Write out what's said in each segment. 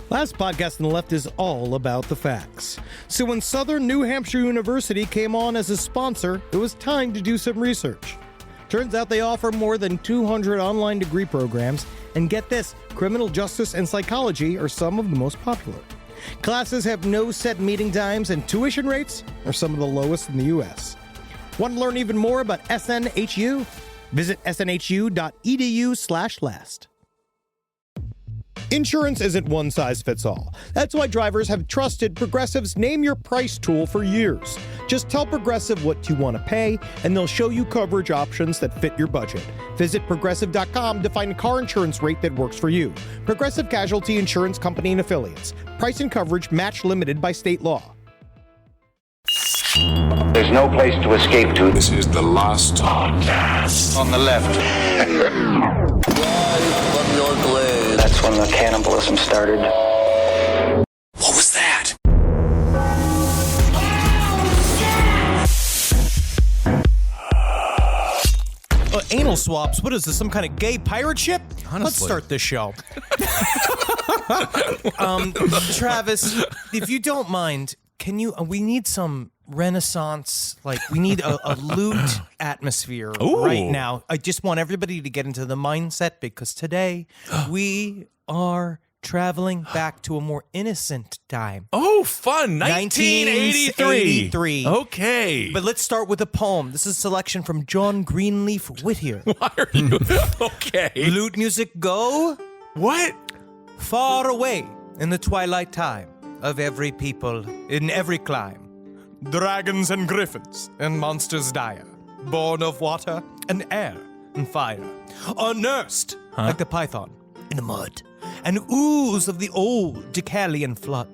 Last podcast on the left is all about the facts. So when Southern New Hampshire University came on as a sponsor, it was time to do some research. Turns out they offer more than 200 online degree programs, and get this, criminal justice and psychology are some of the most popular. Classes have no set meeting times, and tuition rates are some of the lowest in the U.S. Want to learn even more about SNHU? Visit snhu.edu/last. Insurance isn't one size fits all. That's why drivers have trusted Progressive's Name Your Price tool for years. Just tell Progressive what you want to pay, and they'll show you coverage options that fit your budget. Visit Progressive.com to find a car insurance rate that works for you. Progressive Casualty Insurance Company and Affiliates. Price and coverage match limited by state law. There's no place to escape to. This is the last podcast. On the left. From your glade. That's when the cannibalism started. What was that? Anal swabs? What is this, some kind of gay pirate ship? Honestly. Let's start this show. Travis, if you don't mind, can you, we need some Renaissance, like we need a lute atmosphere right now. I just want everybody to get into the mindset because today we are traveling back to a more innocent time. Oh, fun. 1983. Okay. But let's start with a poem. This is a selection from John Greenleaf Whittier. Why are you? Okay. Lute music go. What? Far away in the twilight time of every people in every clime. Dragons and griffins and monsters dire, born of water and air and fire, are nursed like the python in the mud, and ooze of the old Deucalion flood,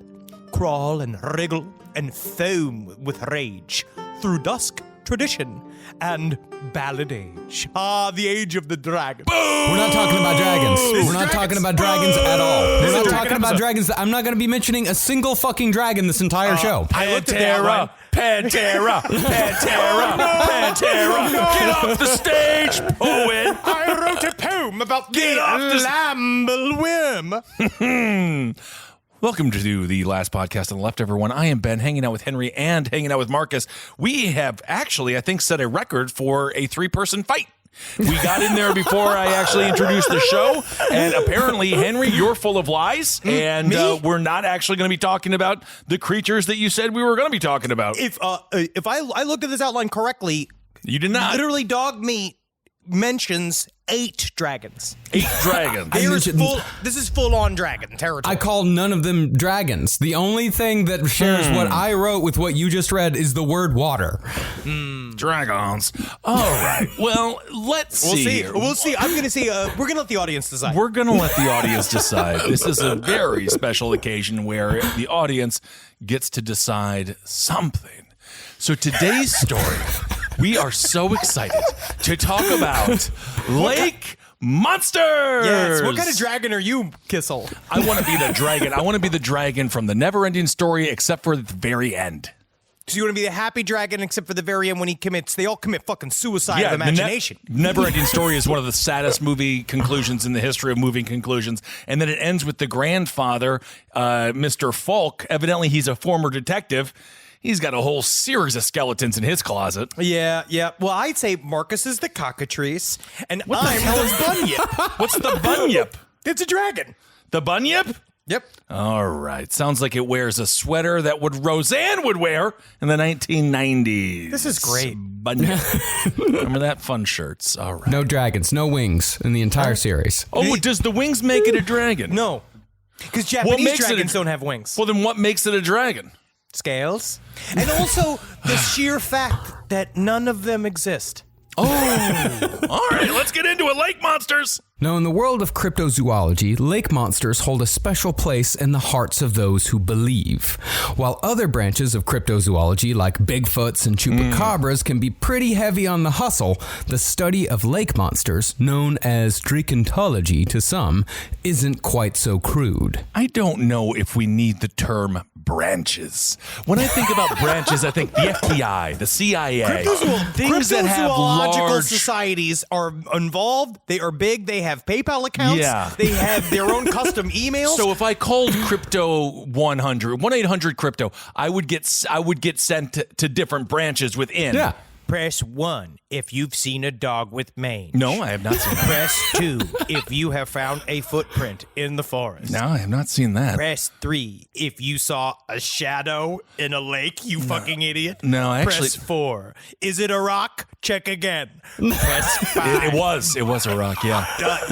crawl and wriggle and foam with rage through dusk, tradition, and ballad age. Ah, the age of the dragon. We're not talking about dragons. We're not talking about dragons at all. We're not talking about dragons. I'm not going to be mentioning a single fucking dragon this entire show. Pantera. Pantera. Get off the stage, poet. I wrote a poem about Get off the Lamblewim. Welcome to the last podcast on the left, everyone. I am Ben, hanging out with Henry and hanging out with Marcus. We have actually, I think, set a record for a 3-person fight. We got in there before I actually introduced the show, and apparently, Henry, you're full of lies, and we're not actually going to be talking about the creatures that you said we were going to be talking about. If I looked at this outline correctly, You did not. Literally, Dog Meat mentions 8 dragons. 8 dragons. This is full-on dragon territory. I call none of them dragons. The only thing that shares what I wrote with what you just read is the word water. Dragons. All right. Well, let's see. We'll see. I'm going to see. We're going to let the audience decide. We're going to let the audience decide. This is a very special occasion where the audience gets to decide something. So today's story, we are so excited to talk about Lake Monsters. Yes. What kind of dragon are you, Kissel? I want to be the dragon. I want to be the dragon from the never-ending story except for the very end. So you want to be the happy dragon except for the very end when they all commit fucking suicide of imagination. Never-ending story is one of the saddest movie conclusions in the history of movie conclusions. And then it ends with the grandfather, Mr. Falk. Evidently, he's a former detective. He's got a whole series of skeletons in his closet. Yeah. Well, I'd say Marcus is the cockatrice, and I'm the bunyip. What's the bunyip? It's a dragon. The bunyip? Yep. All right. Sounds like it wears a sweater that Roseanne would wear in the 1990s. This is great. Bunyip. Remember that? Fun shirts. All right. No dragons, no wings in the entire series. Oh, does the wings make it a dragon? No. Because Japanese dragons don't have wings. Well, then what makes it a dragon? Scales. And also the sheer fact that none of them exist. Oh, all right, let's get into it. Lake monsters. Now, in the world of cryptozoology, lake monsters hold a special place in the hearts of those who believe. While other branches of cryptozoology, like Bigfoots and chupacabras, can be pretty heavy on the hustle, the study of lake monsters, known as dracontology to some, isn't quite so crude. I don't know if we need the term branches. When I think about branches, I think the FBI, the CIA, things that have cryptozoological large societies are involved. They are big. They have PayPal accounts. Yeah. They have their own custom emails. So if I called Crypto 1-800-Crypto, I would get sent to different branches within. Yeah. Press 1 if you've seen a dog with mange. No, I have not seen that. Press 2 if you have found a footprint in the forest. No, I have not seen that. Press 3 if you saw a shadow in a lake, you fucking idiot. No, actually- Press 4. Is it a rock? Check again. Press 5. It was a rock, yeah.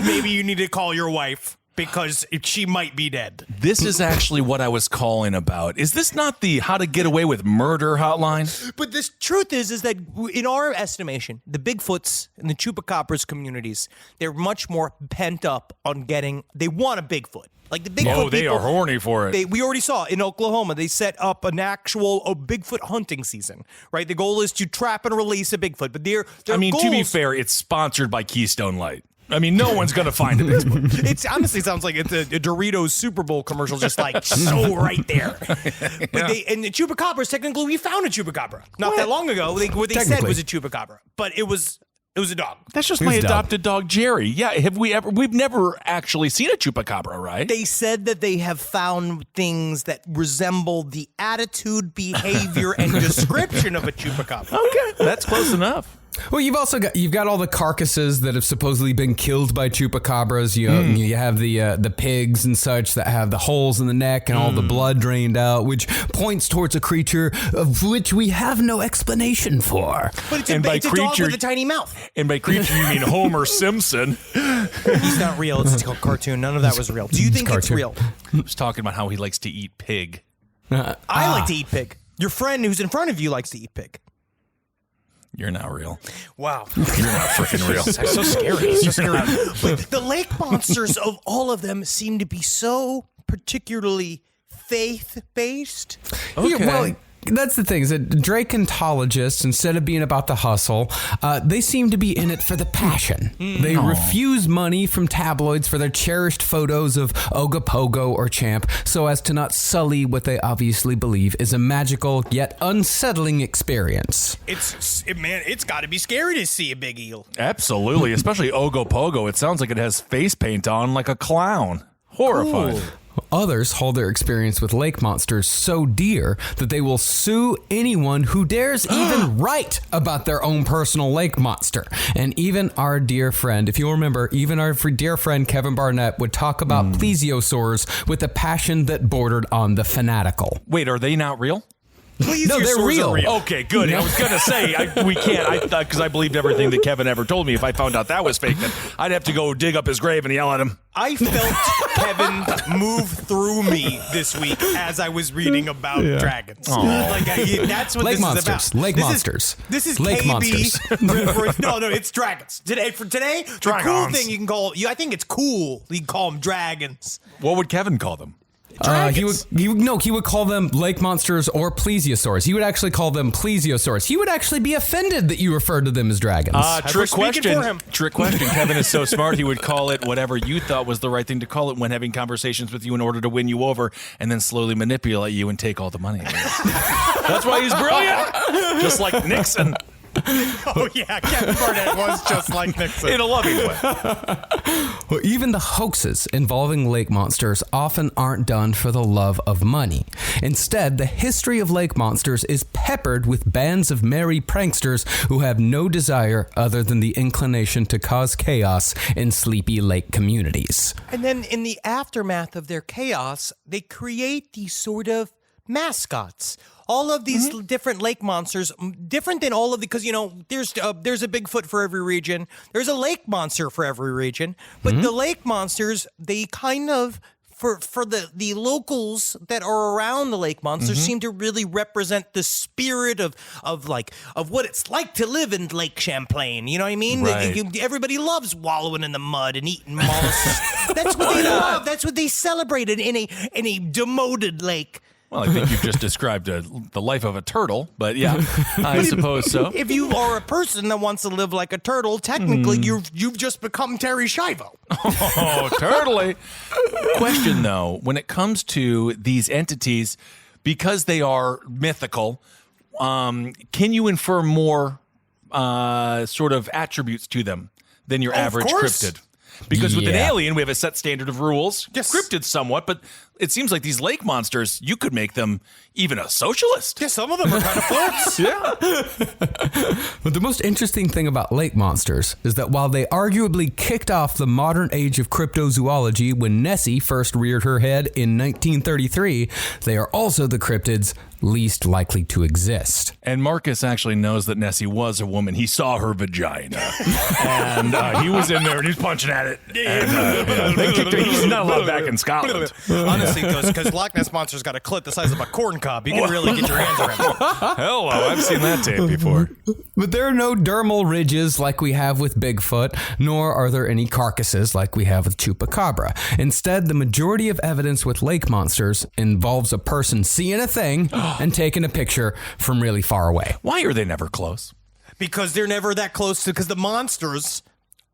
Maybe you need to call your wife because she might be dead. This is actually what I was calling about. Is this not the how to get away with murder hotline? But the truth is that in our estimation, the Bigfoots and the Chupacabras communities, they're much more pent up on they want a Bigfoot. Like the Bigfoot Oh, they people, are horny for it. we already saw in Oklahoma, they set up an actual Bigfoot hunting season, right? The goal is to trap and release a Bigfoot, but their I mean, goals, to be fair, it's sponsored by Keystone Light. I mean, no one's going to find a Bigfoot. It honestly sounds like it's a Doritos Super Bowl commercial, just like so right there. But and the Chupacabras, technically, we found a Chupacabra not that long ago. What they said was a Chupacabra, but it was a dog. That's just my adopted dog, Jerry. Yeah, we've never actually seen a Chupacabra, right? They said that they have found things that resemble the attitude, behavior, and description of a Chupacabra. Okay, that's close enough. Well, you've got all the carcasses that have supposedly been killed by chupacabras. You have the pigs and such that have the holes in the neck and all the blood drained out, which points towards a creature of which we have no explanation for. But it's a dog with a tiny mouth. And by creature, you mean Homer Simpson. He's not real. It's a cartoon. None of that was real. Do you think it's real? I was talking about how he likes to eat pig. I like to eat pig. Your friend who's in front of you likes to eat pig. You're not real. Wow. You're not freaking real. That's so scary. It's so scary. But the lake monsters of all of them seem to be so particularly faith-based. Okay. Yeah, well, that's the thing, is that Dracontologists, instead of being about the hustle, they seem to be in it for the passion. They refuse money from tabloids for their cherished photos of Ogopogo or Champ so as to not sully what they obviously believe is a magical yet unsettling experience. It's got to be scary to see a big eel. Absolutely, especially Ogopogo. It sounds like it has face paint on like a clown. Horrifying. Cool. Others hold their experience with lake monsters so dear that they will sue anyone who dares even write about their own personal lake monster. And even our dear friend, if you'll remember, even our dear friend Kevin Barnett would talk about plesiosaurs with a passion that bordered on the fanatical. Wait, are they not real? No, they're real. Okay, good. I was going to say, we can't, because I believed everything that Kevin ever told me. If I found out that was fake, then I'd have to go dig up his grave and yell at him. I felt Kevin move through me this week as I was reading about dragons. That's what Lake this monsters. is about. Lake monsters. This is Lake KB. monsters. No, it's dragons. Today, the Dragons. cool thing you can call, I think it's cool, you can call them dragons. What would Kevin call them? He would call them lake monsters or plesiosaurs. He would actually call them plesiosaurs. He would actually be offended that you referred to them as dragons. Trick speaking for him. question. Trick question. Kevin is so smart, he would call it whatever you thought was the right thing to call it when having conversations with you in order to win you over and then slowly manipulate you and take all the money. That's why he's brilliant. Just like Nixon. Oh, yeah, Kevin Barnett was just like Nixon. In a loving way. Well, even the hoaxes involving lake monsters often aren't done for the love of money. Instead, the history of lake monsters is peppered with bands of merry pranksters who have no desire other than the inclination to cause chaos in sleepy lake communities. And then in the aftermath of their chaos, they create these sort of mascots. All of these different lake monsters, different than all of the, because, there's a Bigfoot for every region. There's a lake monster for every region. But the lake monsters, they kind of, for the locals that are around the lake monsters, seem to really represent the spirit of what it's like to live in Lake Champlain. You know what I mean? Right. Everybody loves wallowing in the mud and eating mollusks. That's what they love. That's what they celebrated in a demoted lake. Well, I think you've just described the life of a turtle, but yeah, I suppose so. If you are a person that wants to live like a turtle, technically you've just become Terry Schiavo. Oh, totally. Question though, when it comes to these entities, because they are mythical, can you infer more sort of attributes to them than your average course. cryptid? Because with an Yeah. alien, we have a set standard of rules. Yes. Cryptids somewhat, but it seems like these lake monsters, you could make them even a socialist. Yeah, some of them are kind of flirts. Yeah. But the most interesting thing about lake monsters is that while they arguably kicked off the modern age of cryptozoology when Nessie first reared her head in 1933, they are also the cryptids least likely to exist. And Marcus actually knows that Nessie was a woman. He saw her vagina. And he was in there and he's punching at it. And, they kicked her. He's not allowed back in Scotland. Honestly, because Loch Ness Monster's got a clit the size of a corn cob. You can really get your hands around it. Hello, I've seen that tape before. But there are no dermal ridges like we have with Bigfoot, nor are there any carcasses like we have with Chupacabra. Instead, the majority of evidence with lake monsters involves a person seeing a thing and taking a picture from really far away. Why are they never close? Because they're never that close to, because the monsters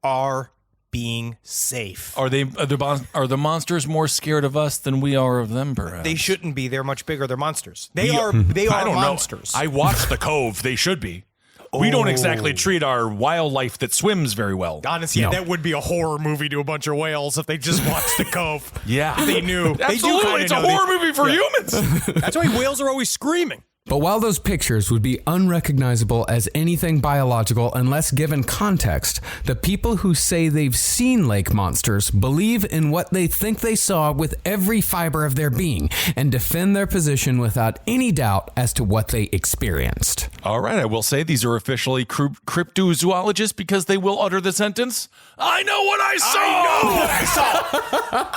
are being safe. Are the monsters more scared of us than we are of them, perhaps? They shouldn't be. They're much bigger. They're monsters. They I are don't monsters. know. I watched The Cove. They should be. We don't exactly treat our wildlife that swims very well. Honestly, No. that would be a horror movie to a bunch of whales if they just watched The Cove. Yeah. They knew. They do Absolutely. kinda It's a know. horror movie for humans. That's why whales are always screaming. But while those pictures would be unrecognizable as anything biological unless given context, the people who say they've seen lake monsters believe in what they think they saw with every fiber of their being and defend their position without any doubt as to what they experienced. All right, I will say these are officially cryptozoologists because they will utter the sentence, I know what I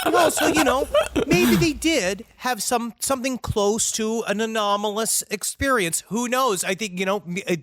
saw! Well, so, maybe they did have something close to an anomalous experience. Who knows? I think,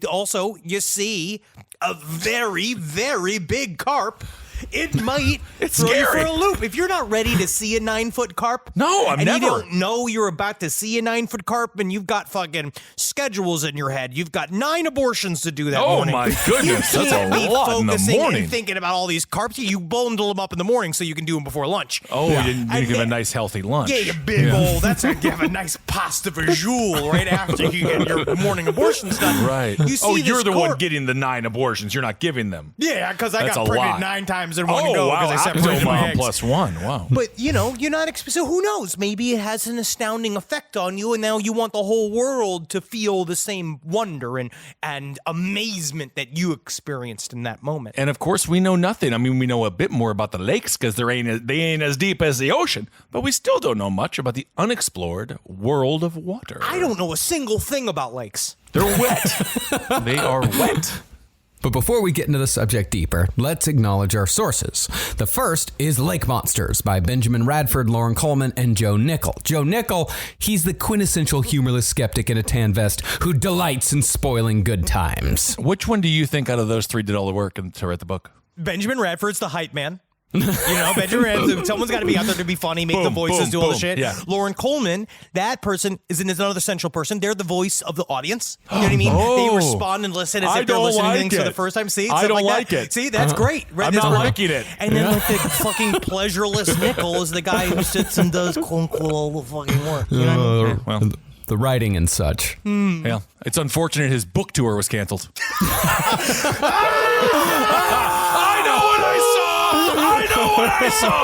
also you see a very, very big carp. It might It's throw you scary. for a loop. If you're not ready to see a 9-foot carp, No, I'm and never. you don't know you're about to see a 9-foot carp, and you've got fucking schedules in your head. You've got 9 abortions to do that Oh, morning. my goodness, You that's can't a be lot in the focusing morning. and thinking about all these carps. You bundle them up in the morning so you can do them before lunch. Oh, you didn't And give a then- nice healthy lunch. Yeah, you big old. That's how you have a nice pasta visual right after you get your morning abortions done. Right. You see you're this the one corp- getting the 9 abortions. You're not giving them. Yeah, because I That's got a pregnant lot. 9 times in one Oh, go wow. because I separated my eggs. plus 1. Wow. But you're not. So who knows? Maybe it has an astounding effect on you, and now you want the whole world to feel the same wonder and amazement that you experienced in that moment. And of course, we know nothing. I mean, we know a bit more about the lakes because they ain't as deep as the ocean, but we still don't know much about the unexplored world of water. I don't know a single thing about lakes. They're wet. They are wet. But before we get into the subject deeper, let's acknowledge our sources. The first is Lake Monsters by Benjamin Radford, Lauren Coleman, and Joe Nickel. Joe Nickel, he's the quintessential humorless skeptic in a tan vest who delights in spoiling good times. Which one do you think out of those 3 did all the work to write the book? Benjamin Radford's the hype man. Benjamin Radford, someone's got to be out there to be funny, make the Boom, voices, boom, do all the boom. shit. Yeah. Lauren Coleman, that person is another central person. They're the voice of the audience. You know what I mean? Oh. They respond and listen as I if they're don't listening like to things for it. the first time. See, I stuff don't like like that. it. See, that's great. I'm not liking it. And then like the fucking pleasureless Nickel is the guy who sits and does quote unquote all the fucking work. You know what I mean? Well, The writing and such. yeah. It's unfortunate his book tour was canceled. I know what I saw!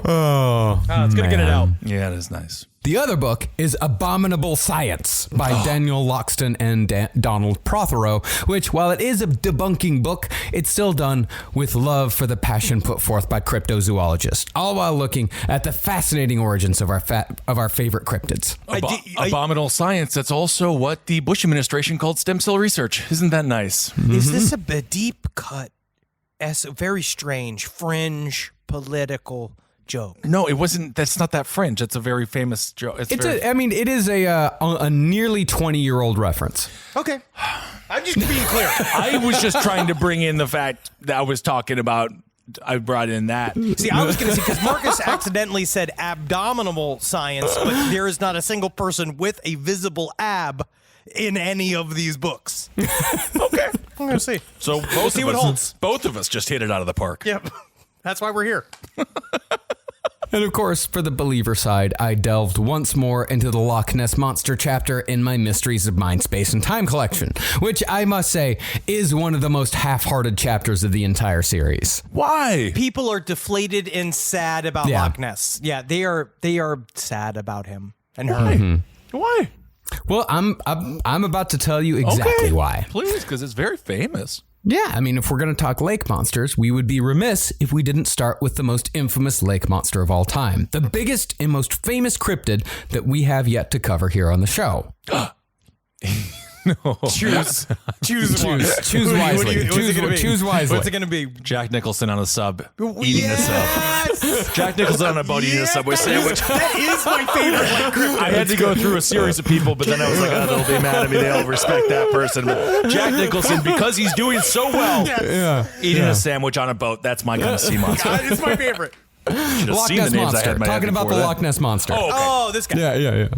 Oh, It's going to get it out. Yeah, it is nice. The other book is Abominable Science by Daniel Loxton and Donald Prothero, which, while it is a debunking book, it's still done with love for the passion put forth by cryptozoologists, all while looking at the fascinating origins of our favorite cryptids. Abominable science. That's also what the Bush administration called stem cell research. Isn't that nice? Is this a deep cut, very strange, fringe, political joke? No, it wasn't. That's not that fringe. It's a very famous joke. It is a nearly 20-year-old reference. Okay. I'm just being clear. I was just trying to bring in the fact that I was talking about. I brought in that. See, I was going to say, because Marcus accidentally said abdominal science, but there is not a single person with a visible ab in any of these books. Okay. I'm going to see. So both see of what us, holds. both of us just hit it out of the park. Yep. That's why we're here. And of course, for the believer side, I delved once more into the Loch Ness Monster chapter in my Mysteries of Mind, Space, and Time collection, which I must say is one of the most half-hearted chapters of the entire series. Why? People are deflated and sad about Yeah. Loch Ness. Yeah, they are sad about him and her. Mm-hmm. Why? Well, I'm about to tell you exactly why. Please, because it's very famous. Yeah, I mean, if we're going to talk lake monsters, we would be remiss if we didn't start with the most infamous lake monster of all time, the biggest and most famous cryptid that we have yet to cover here on the show. Choose one. Choose wisely. Choose wisely. What's it going to be? Jack Nicholson on a sub, eating a sub. Jack Nicholson on a boat eating a Subway sandwich. That is my favorite like cryptid. I had to go through a series of people, but then I was like, oh, they'll be mad at me. They'll respect that person. But Jack Nicholson, because he's doing so well, eating a sandwich on a boat, that's my kind of sea monster. God, it's my favorite. Loch Ness Monster. Talking about the Loch Ness Monster. Oh, okay. Oh, this guy. Yeah.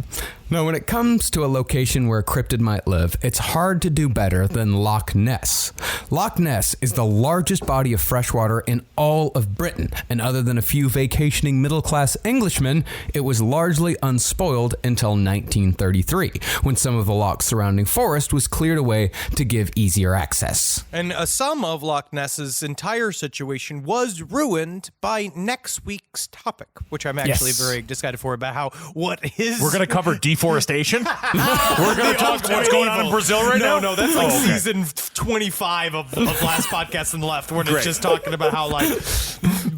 Now, when it comes to a location where a cryptid might live, it's hard to do better than Loch Ness. Loch Ness is the largest body of freshwater in all of Britain, and other than a few vacationing middle-class Englishmen, it was largely unspoiled until 1933, when some of the loch's surrounding forest was cleared away to give easier access. And some of Loch Ness's entire situation was ruined by next week's topic, which I'm actually very excited for, about We're going to cover deforestation? We're going to talk about what's going on in Brazil right now? No, that's like season 25 of Last Podcast on the Left, when it's just talking about how, like,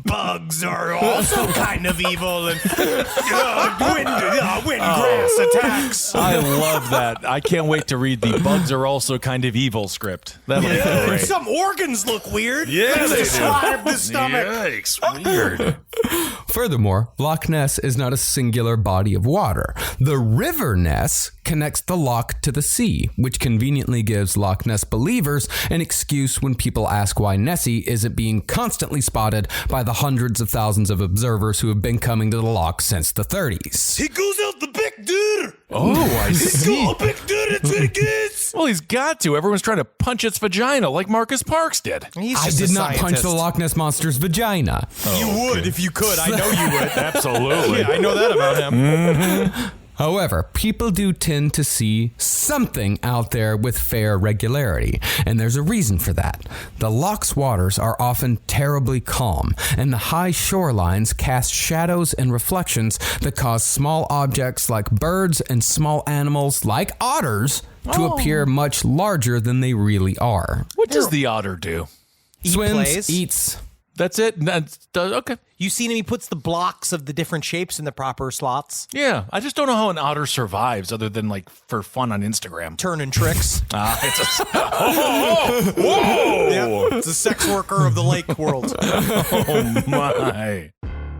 bugs are also kind of evil, and windgrass attacks. I love that. I can't wait to read the bugs are also kind of evil script. That'll be great. Some organs look weird. Yeah, Let's they do. describe the stomach. Yikes, weird. Furthermore, Loch Ness is not a singular body of water. The River Ness connects the loch to the sea, which conveniently gives Loch Ness believers an excuse when people ask why Nessie isn't being constantly spotted by the hundreds of thousands of observers who have been coming to the loch since the 30s. He goes out the big dude. Oh, I see. A big dude, that's what it is. Well, he's got to. Everyone's trying to punch its vagina like Marcus Parks did. I did not punch the Loch Ness Monster's vagina. You would if you could. I know you would. Absolutely. Yeah, I know that about him. However, people do tend to see something out there with fair regularity, and there's a reason for that. The loch's waters are often terribly calm, and the high shorelines cast shadows and reflections that cause small objects like birds and small animals like otters to appear much larger than they really are. What does the otter do? Swims, plays. eats. That's it? Okay. You seen him? He puts the blocks of the different shapes in the proper slots. Yeah, I just don't know how an otter survives other than like for fun on Instagram. Turning tricks. It's a... Whoa! Yeah, it's a sex worker of the lake world. Oh, my.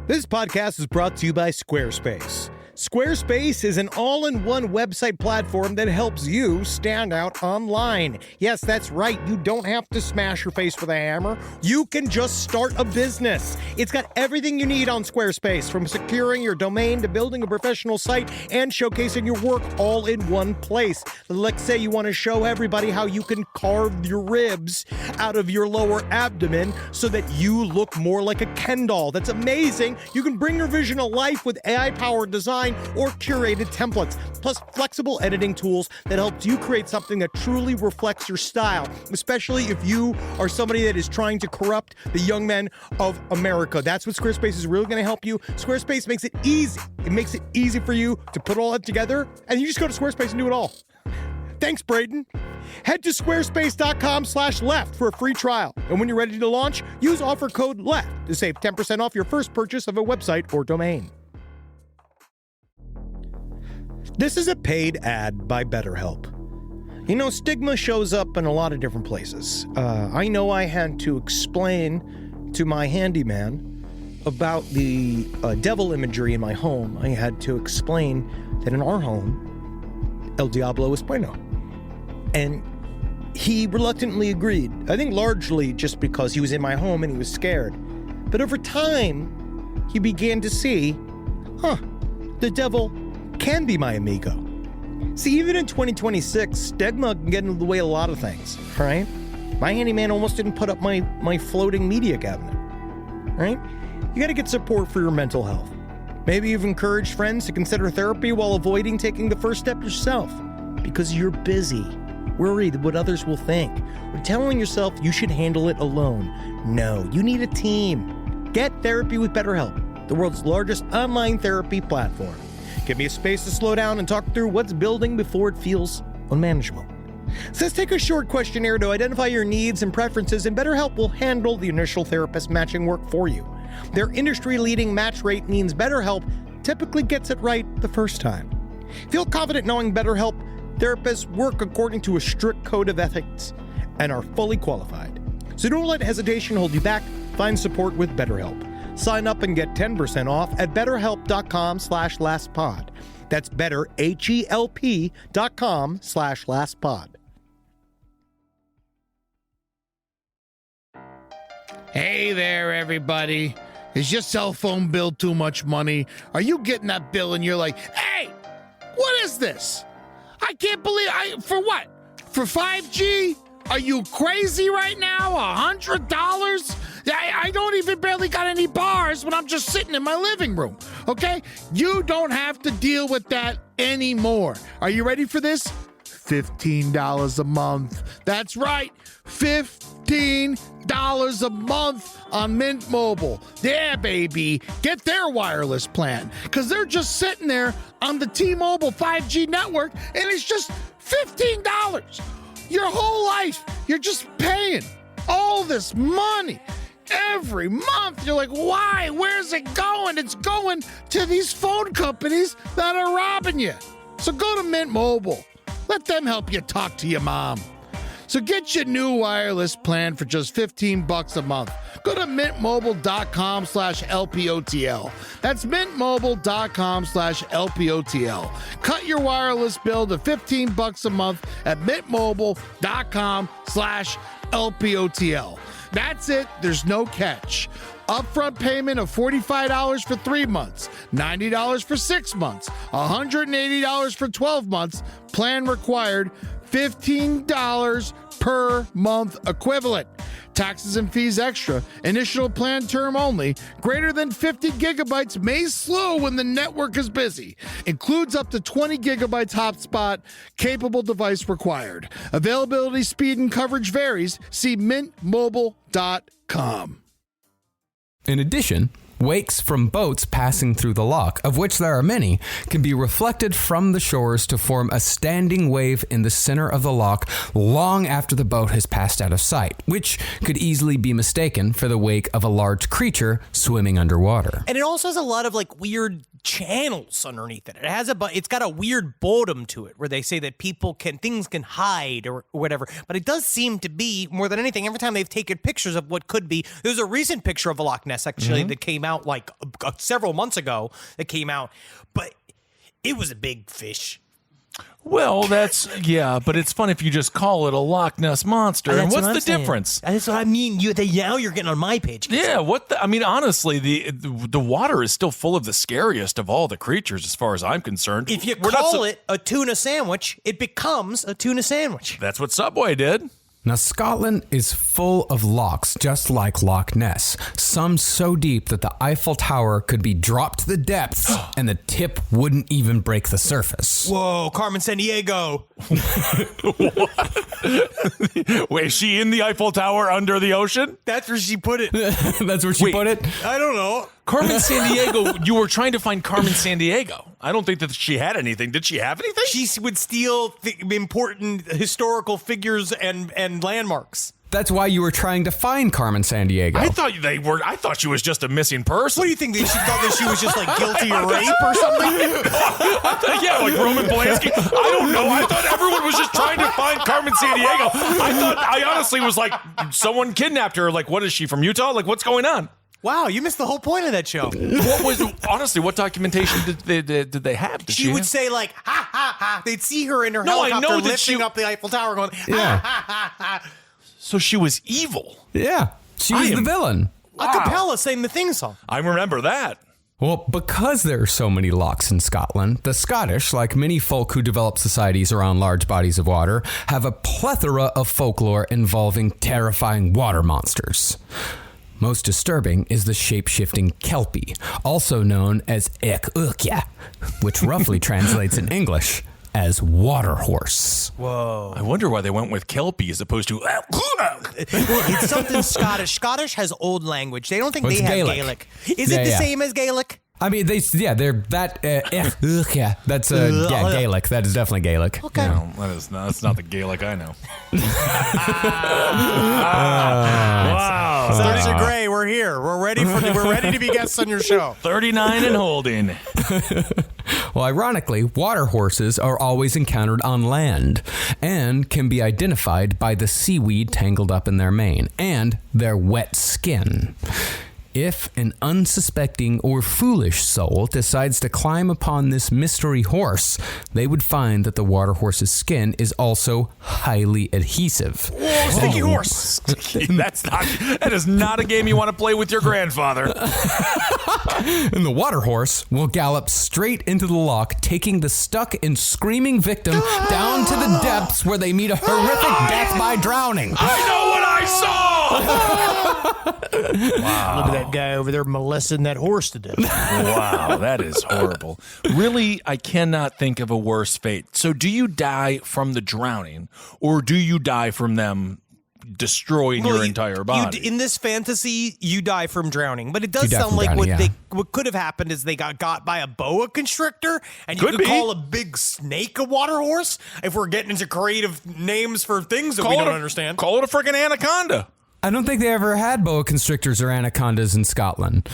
This podcast is brought to you by Squarespace. Squarespace is an all-in-one website platform that helps you stand out online. Yes, that's right. You don't have to smash your face with a hammer. You can just start a business. It's got everything you need on Squarespace, from securing your domain to building a professional site and showcasing your work all in one place. Let's say you want to show everybody how you can carve your ribs out of your lower abdomen so that you look more like a Ken doll. That's amazing. You can bring your vision to life with AI-powered design or curated templates, plus flexible editing tools that helps you create something that truly reflects your style, especially if you are somebody that is trying to corrupt the young men of America. That's what Squarespace is really going to help you. Squarespace makes it easy. It makes it easy for you to put all that together, and you just go to Squarespace and do it all. Thanks, Braden. Head to squarespace.com/left for a free trial. And when you're ready to launch, use offer code LEFT to save 10% off your first purchase of a website or domain. This is a paid ad by BetterHelp. You know, stigma shows up in a lot of different places. I know I had to explain to my handyman about the devil imagery in my home. I had to explain that in our home, El Diablo es bueno. And he reluctantly agreed. I think largely just because he was in my home and he was scared. But over time, he began to see, the devil can be my amigo. See, even in 2026, stigma can get in the way of a lot of things, right? My handyman almost didn't put up my floating media cabinet, right? You got to get support for your mental health. Maybe you've encouraged friends to consider therapy while avoiding taking the first step yourself because you're busy, worried what others will think, or telling yourself you should handle it alone. No, you need a team. Get therapy with BetterHelp, the world's largest online therapy platform. Give me a space to slow down and talk through what's building before it feels unmanageable. So let's take a short questionnaire to identify your needs and preferences, and BetterHelp will handle the initial therapist matching work for you. Their industry-leading match rate means BetterHelp typically gets it right the first time. Feel confident knowing BetterHelp therapists work according to a strict code of ethics and are fully qualified. So don't let hesitation hold you back. Find support with BetterHelp. Sign up and get 10% off at betterhelp.com/lastpod. That's betterhelp.com/lastpod. Hey there, everybody. Is your cell phone bill too much money? Are you getting that bill and you're like, hey, what is this? I can't believe for what? For 5G? Are you crazy right now? $100? I don't even barely got any bars when I'm just sitting in my living room, okay? You don't have to deal with that anymore. Are you ready for this? $15 a month. That's right, $15 a month on Mint Mobile. Yeah, baby. Get their wireless plan, because they're just sitting there on the T-Mobile 5G network, and it's just $15. Your whole life, you're just paying all this money every month. You're like, why? Where's it going? It's going to these phone companies that are robbing you. So go to Mint Mobile. Let them help you talk to your mom. So get your new wireless plan for just $15 a month. Go to mintmobile.com/LPOTL. That's mintmobile.com/LPOTL. Cut your wireless bill to $15 a month at mintmobile.com/LPOTL. That's it. There's no catch. Upfront payment of $45 for 3 months, $90 for 6 months, $180 for 12 months. Plan required, $15 per month equivalent. Taxes and fees extra. Initial plan term only. Greater than 50 gigabytes may slow when the network is busy. Includes up to 20 gigabytes hotspot. Capable device required. Availability, speed, and coverage varies. See mintmobile.com. In addition, wakes from boats passing through the loch, of which there are many, can be reflected from the shores to form a standing wave in the center of the loch long after the boat has passed out of sight, which could easily be mistaken for the wake of a large creature swimming underwater. And it also has a lot of like weird channels underneath it. It's got a weird bottom to it where they say that things can hide or whatever. But it does seem to be, more than anything, every time they've taken pictures of what could be. There's a recent picture of a Loch Ness actually that came out like several months ago that came out, but it was a big fish. Well, but it's fun if you just call it a Loch Ness Monster. And what's the difference? That's what I mean. Now you're getting on my page. Yeah, honestly, the water is still full of the scariest of all the creatures as far as I'm concerned. If you call it a tuna sandwich, it becomes a tuna sandwich. That's what Subway did. Now, Scotland is full of lochs, just like Loch Ness. Some so deep that the Eiffel Tower could be dropped to the depths and the tip wouldn't even break the surface. Whoa, Carmen Sandiego. Wait, is she in the Eiffel Tower under the ocean? That's where she put it. That's where she put it? I don't know. Carmen Sandiego, you were trying to find Carmen Sandiego. I don't think that she had anything. Did she have anything? She would steal important historical figures and landmarks. That's why you were trying to find Carmen Sandiego. I thought she was just a missing person. What do you think? She thought that she was just like guilty of rape or something? Yeah, like Roman Polanski. I don't know. I thought everyone was just trying to find Carmen Sandiego. I honestly was like, someone kidnapped her. Like, what is she, from Utah? Like, what's going on? Wow, you missed the whole point of that show. What documentation did they have? She would say like, ha, ha, ha. They'd see her in her helicopter lifting up the Eiffel Tower going, ha, ha, ha, ha. So she was evil. Yeah, she was the villain. Wow. A cappella sang the theme song. I remember that. Well, because there are so many lochs in Scotland, the Scottish, like many folk who develop societies around large bodies of water, have a plethora of folklore involving terrifying water monsters. Most disturbing is the shape-shifting kelpie, also known as Ookye, which roughly translates in English as water horse. Whoa. I wonder why they went with Kelpie as opposed to. It's something Scottish. Scottish has old language. They don't think Well, they it's have Gaelic. Gaelic. Is it the same as Gaelic? I mean, they're that. Ookye. That's Gaelic. That is definitely Gaelic. Okay. No, that's not the Gaelic I know. Wow. Sasha Gray, we're here. We're ready to be guests on your show. 39 and holding. Well, ironically, water horses are always encountered on land and can be identified by the seaweed tangled up in their mane and their wet skin. If an unsuspecting or foolish soul decides to climb upon this mystery horse, they would find that the water horse's skin is also highly adhesive. Whoa, sticky horse. That is not a game you want to play with your grandfather. And the water horse will gallop straight into the loch, taking the stuck and screaming victim down to the depths where they meet a horrific death by drowning. I know what I saw! Wow. Look at that guy over there molesting that horse to death. Wow, that is horrible. Really, I cannot think of a worse fate. So do you die from the drowning, or do you die from them destroying your entire body? In this fantasy, you die from drowning, but it does You die sound from like drowning, what could have happened is they got by a boa constrictor, and you Could could be. call a big snake a water horse if we're getting into creative names for things that we don't understand. Call it a freaking anaconda. I don't think they ever had boa constrictors or anacondas in Scotland.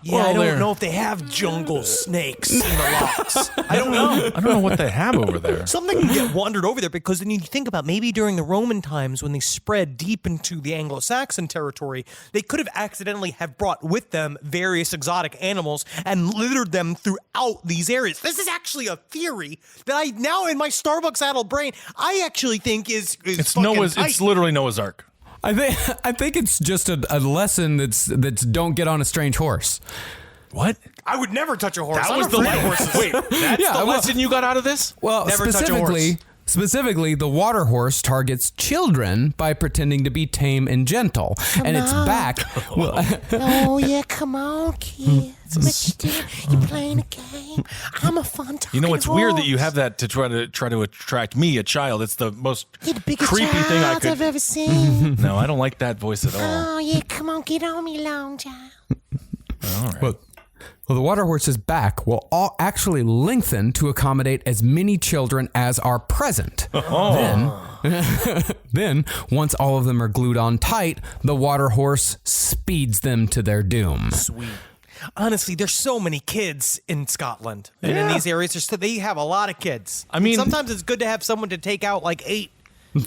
Yeah, Well, I they're- don't know if they have jungle snakes in the lochs. I don't know. I don't know what they have over there. Something can get wandered over there because then you think about maybe during the Roman times when they spread deep into the Anglo-Saxon territory, they could have accidentally have brought with them various exotic animals and littered them throughout these areas. This is actually a theory that I now in my Starbucks addled brain I actually think is It's fucking tight. It's literally Noah's Ark. I think it's just a lesson that's don't get on a strange horse. What? I would never touch a horse. That I'm was the afraid of horses. Wait, that's the lesson you got out of this? Well, Never touch a horse. specifically, the water horse targets children by pretending to be tame and gentle, and its back. Well, Oh, yeah, come on, kids. What you doing? You playing a game? I'm a fun talking You know, it's weird that you horse. have that to try to attract me, a child. It's the most You're the biggest creepy child thing I I've could. ever seen. No, I don't like that voice at all. Oh, yeah, come on, get on me, long child. well, the water horse's back will all actually lengthen to accommodate as many children as are present. Then, once all of them are glued on tight, the water horse speeds them to their doom. Sweet. Honestly, there's so many kids in Scotland and in these areas. They have a lot of kids. I mean- sometimes it's good to have someone to take out like 8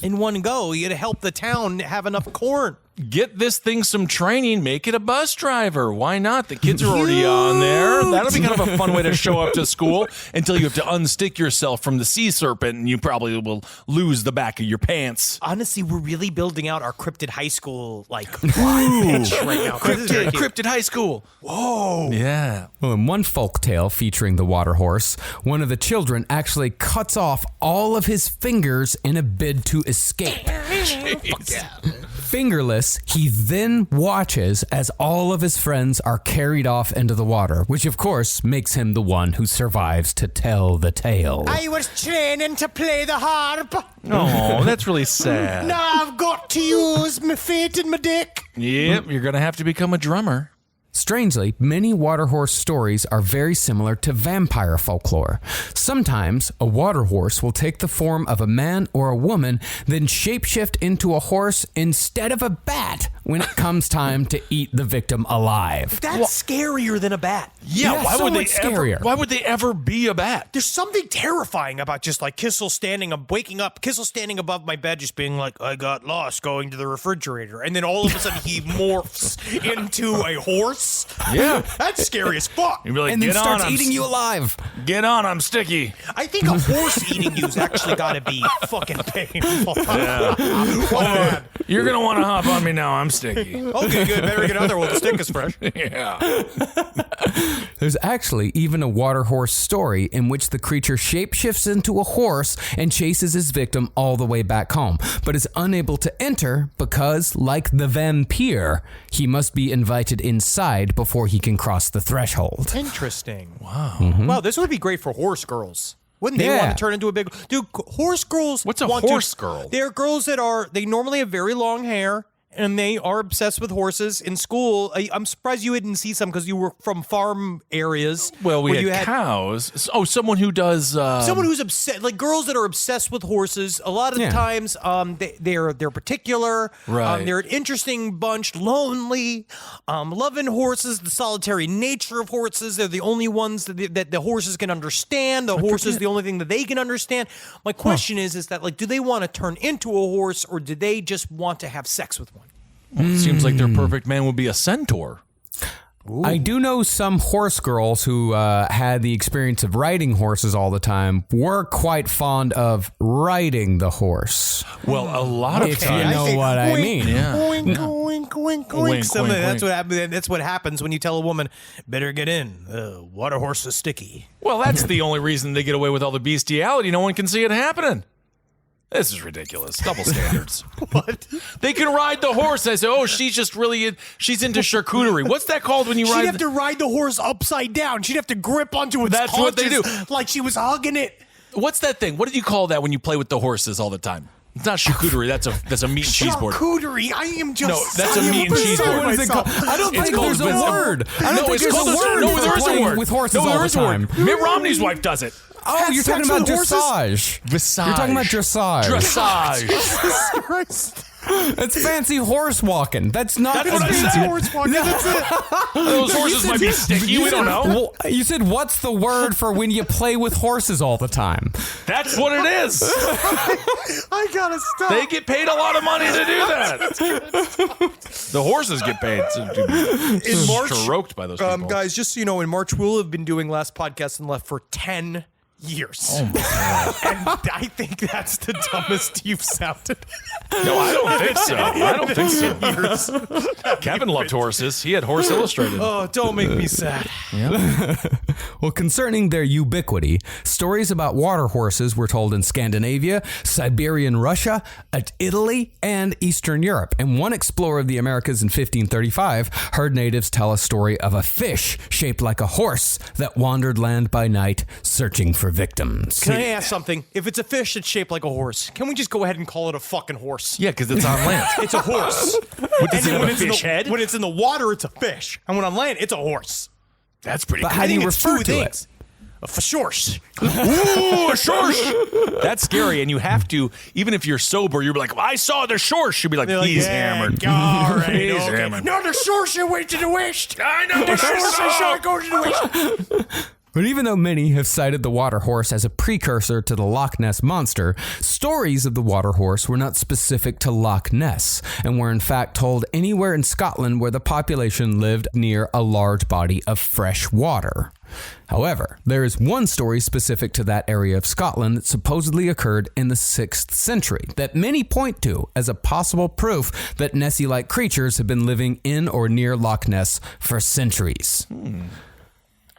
in one go. You to help the town have enough corn. Get this thing some training. Make it a bus driver. Why not? The kids are already on there. That'll be kind of a fun way to show up to school until you have to unstick yourself from the sea serpent, and you probably will lose the back of your pants. Honestly, we're really building out our cryptid high school pitch right now. This is very cute. Cryptid High School. Whoa. Yeah. Well, in one folktale featuring the water horse, one of the children actually cuts off all of his fingers in a bid to escape. Fingerless, he then watches as all of his friends are carried off into the water, which of course makes him the one who survives to tell the tale. I was training to play the harp. Oh, that's really sad. Now I've got to use my feet and my dick. Yep, you're going to have to become a drummer. Strangely, many water horse stories are very similar to vampire folklore. Sometimes, a water horse will take the form of a man or a woman, then shapeshift into a horse instead of a bat when it comes time to eat the victim alive. That's scarier than a bat. Yeah, Yeah, why so would they much ever? scarier. Why would they ever be a bat? There's something terrifying about just like Kissel waking up, Kissel standing above my bed, just being like, I got lost going to the refrigerator. And then all of a sudden he morphs into a horse. Yeah. That's scary as fuck. You'd be like, And then get on, starts I'm eating you alive. Get on, I'm sticky. I think a horse eating you's actually got to be fucking painful. Oh, man. You're going to want to hop on me now. I'm sticky. Okay, good. Better get out there while the stick is fresh. Yeah. There's actually even a water horse story in which the creature shapeshifts into a horse and chases his victim all the way back home, but is unable to enter because, like the vampire, he must be invited inside before he can cross the threshold. Interesting. Wow. Wow, this would be great for horse girls. Wouldn't they want to turn into a big... Dude, horse girls... What's a horse girl? They're girls that are... They normally have very long hair, and they are obsessed with horses. In school, I'm surprised you didn't see some because you were from farm areas. Well, we where had cows. Oh, someone who does... someone who's obsessed... Like, girls that are obsessed with horses, a lot of the times, they're particular. Right. They're an interesting bunch, lonely, loving horses, the solitary nature of horses. They're the only ones that the horses can understand. The horse is the only thing that they can understand. My question is that, like, do they want to turn into a horse, or do they just want to have sex with one? Well, it seems like their perfect man would be a centaur. I do know some horse girls who had the experience of riding horses all the time were quite fond of riding the horse. Well, a lot of If you times. know what I Wink, mean. Wink, wink, wink, wink. Wink, Some of wink, that's wink. what happens. That's what happens when you tell a woman, "Better get in. Water horse is sticky." Well, that's the only reason they get away with all the bestiality. No one can see it happening. This is ridiculous. Double standards. What? They can ride the horse. I say, oh, she's just really, she's into charcuterie. What's that called when you She'd ride? have to ride the horse upside down. She'd have to grip onto its That's what they haunches like she was hugging it. What's that thing? What do you call that when you play with the horses all the time? It's not charcuterie. That's a meat and cheese board. Charcuterie. I am just. No, that's a meat and cheese board. What is it called? I don't It's think called there's a Vincent. word. I don't think there's a word No, for there is a playing word. with horses No, all there the is a word. time. Mitt Romney's wife does it. Oh, you're talking about dressage. Dressage. You're talking about dressage. Dressage. Christ. That's fancy horse walking. That's not That's what I fancy said. Horse walking. That's it. Those horses might be sticky. We don't know. Well, you said, what's the word for when you play with horses all the time? That's what it is. I gotta stop. They get paid a lot of money to do that. The horses get paid to be In March, stroked by those people. guys, just so you know, in March we'll have been doing Last Podcast and Left for 10 years. Oh my God. And I think that's the dumbest you've sounded. No, I don't think so. I don't think so. Kevin loved horses. He had Horse Illustrated. Oh, don't make me sad. Well, concerning their ubiquity, stories about water horses were told in Scandinavia, Siberian Russia, Italy, and Eastern Europe. And one explorer of the Americas in 1535 heard natives tell a story of a fish shaped like a horse that wandered land by night searching for victims. Can I ask something? If it's a fish that's shaped like a horse, can we just go ahead and call it a fucking horse? Yeah, because it's on land. It's a horse. Does it have a fish head? When it's in the water, it's a fish. And when on land, it's a horse. That's pretty But cool. how I do think you it's refer two to things. it? A fashorsh. Ooh, a shorsh. That's scary, and you have to, even if you're sober, you'll be like, I saw the shorsh. You'll be like, he's hammered. All right, He's okay. hammered. No, the shorsh is way to the west. I know The what I shorsh is saw. going to the west. But even though many have cited the water horse as a precursor to the Loch Ness Monster, stories of the water horse were not specific to Loch Ness and were in fact told anywhere in Scotland where the population lived near a large body of fresh water. However, there is one story specific to that area of Scotland that supposedly occurred in the 6th century that many point to as a possible proof that Nessie-like creatures have been living in or near Loch Ness for centuries.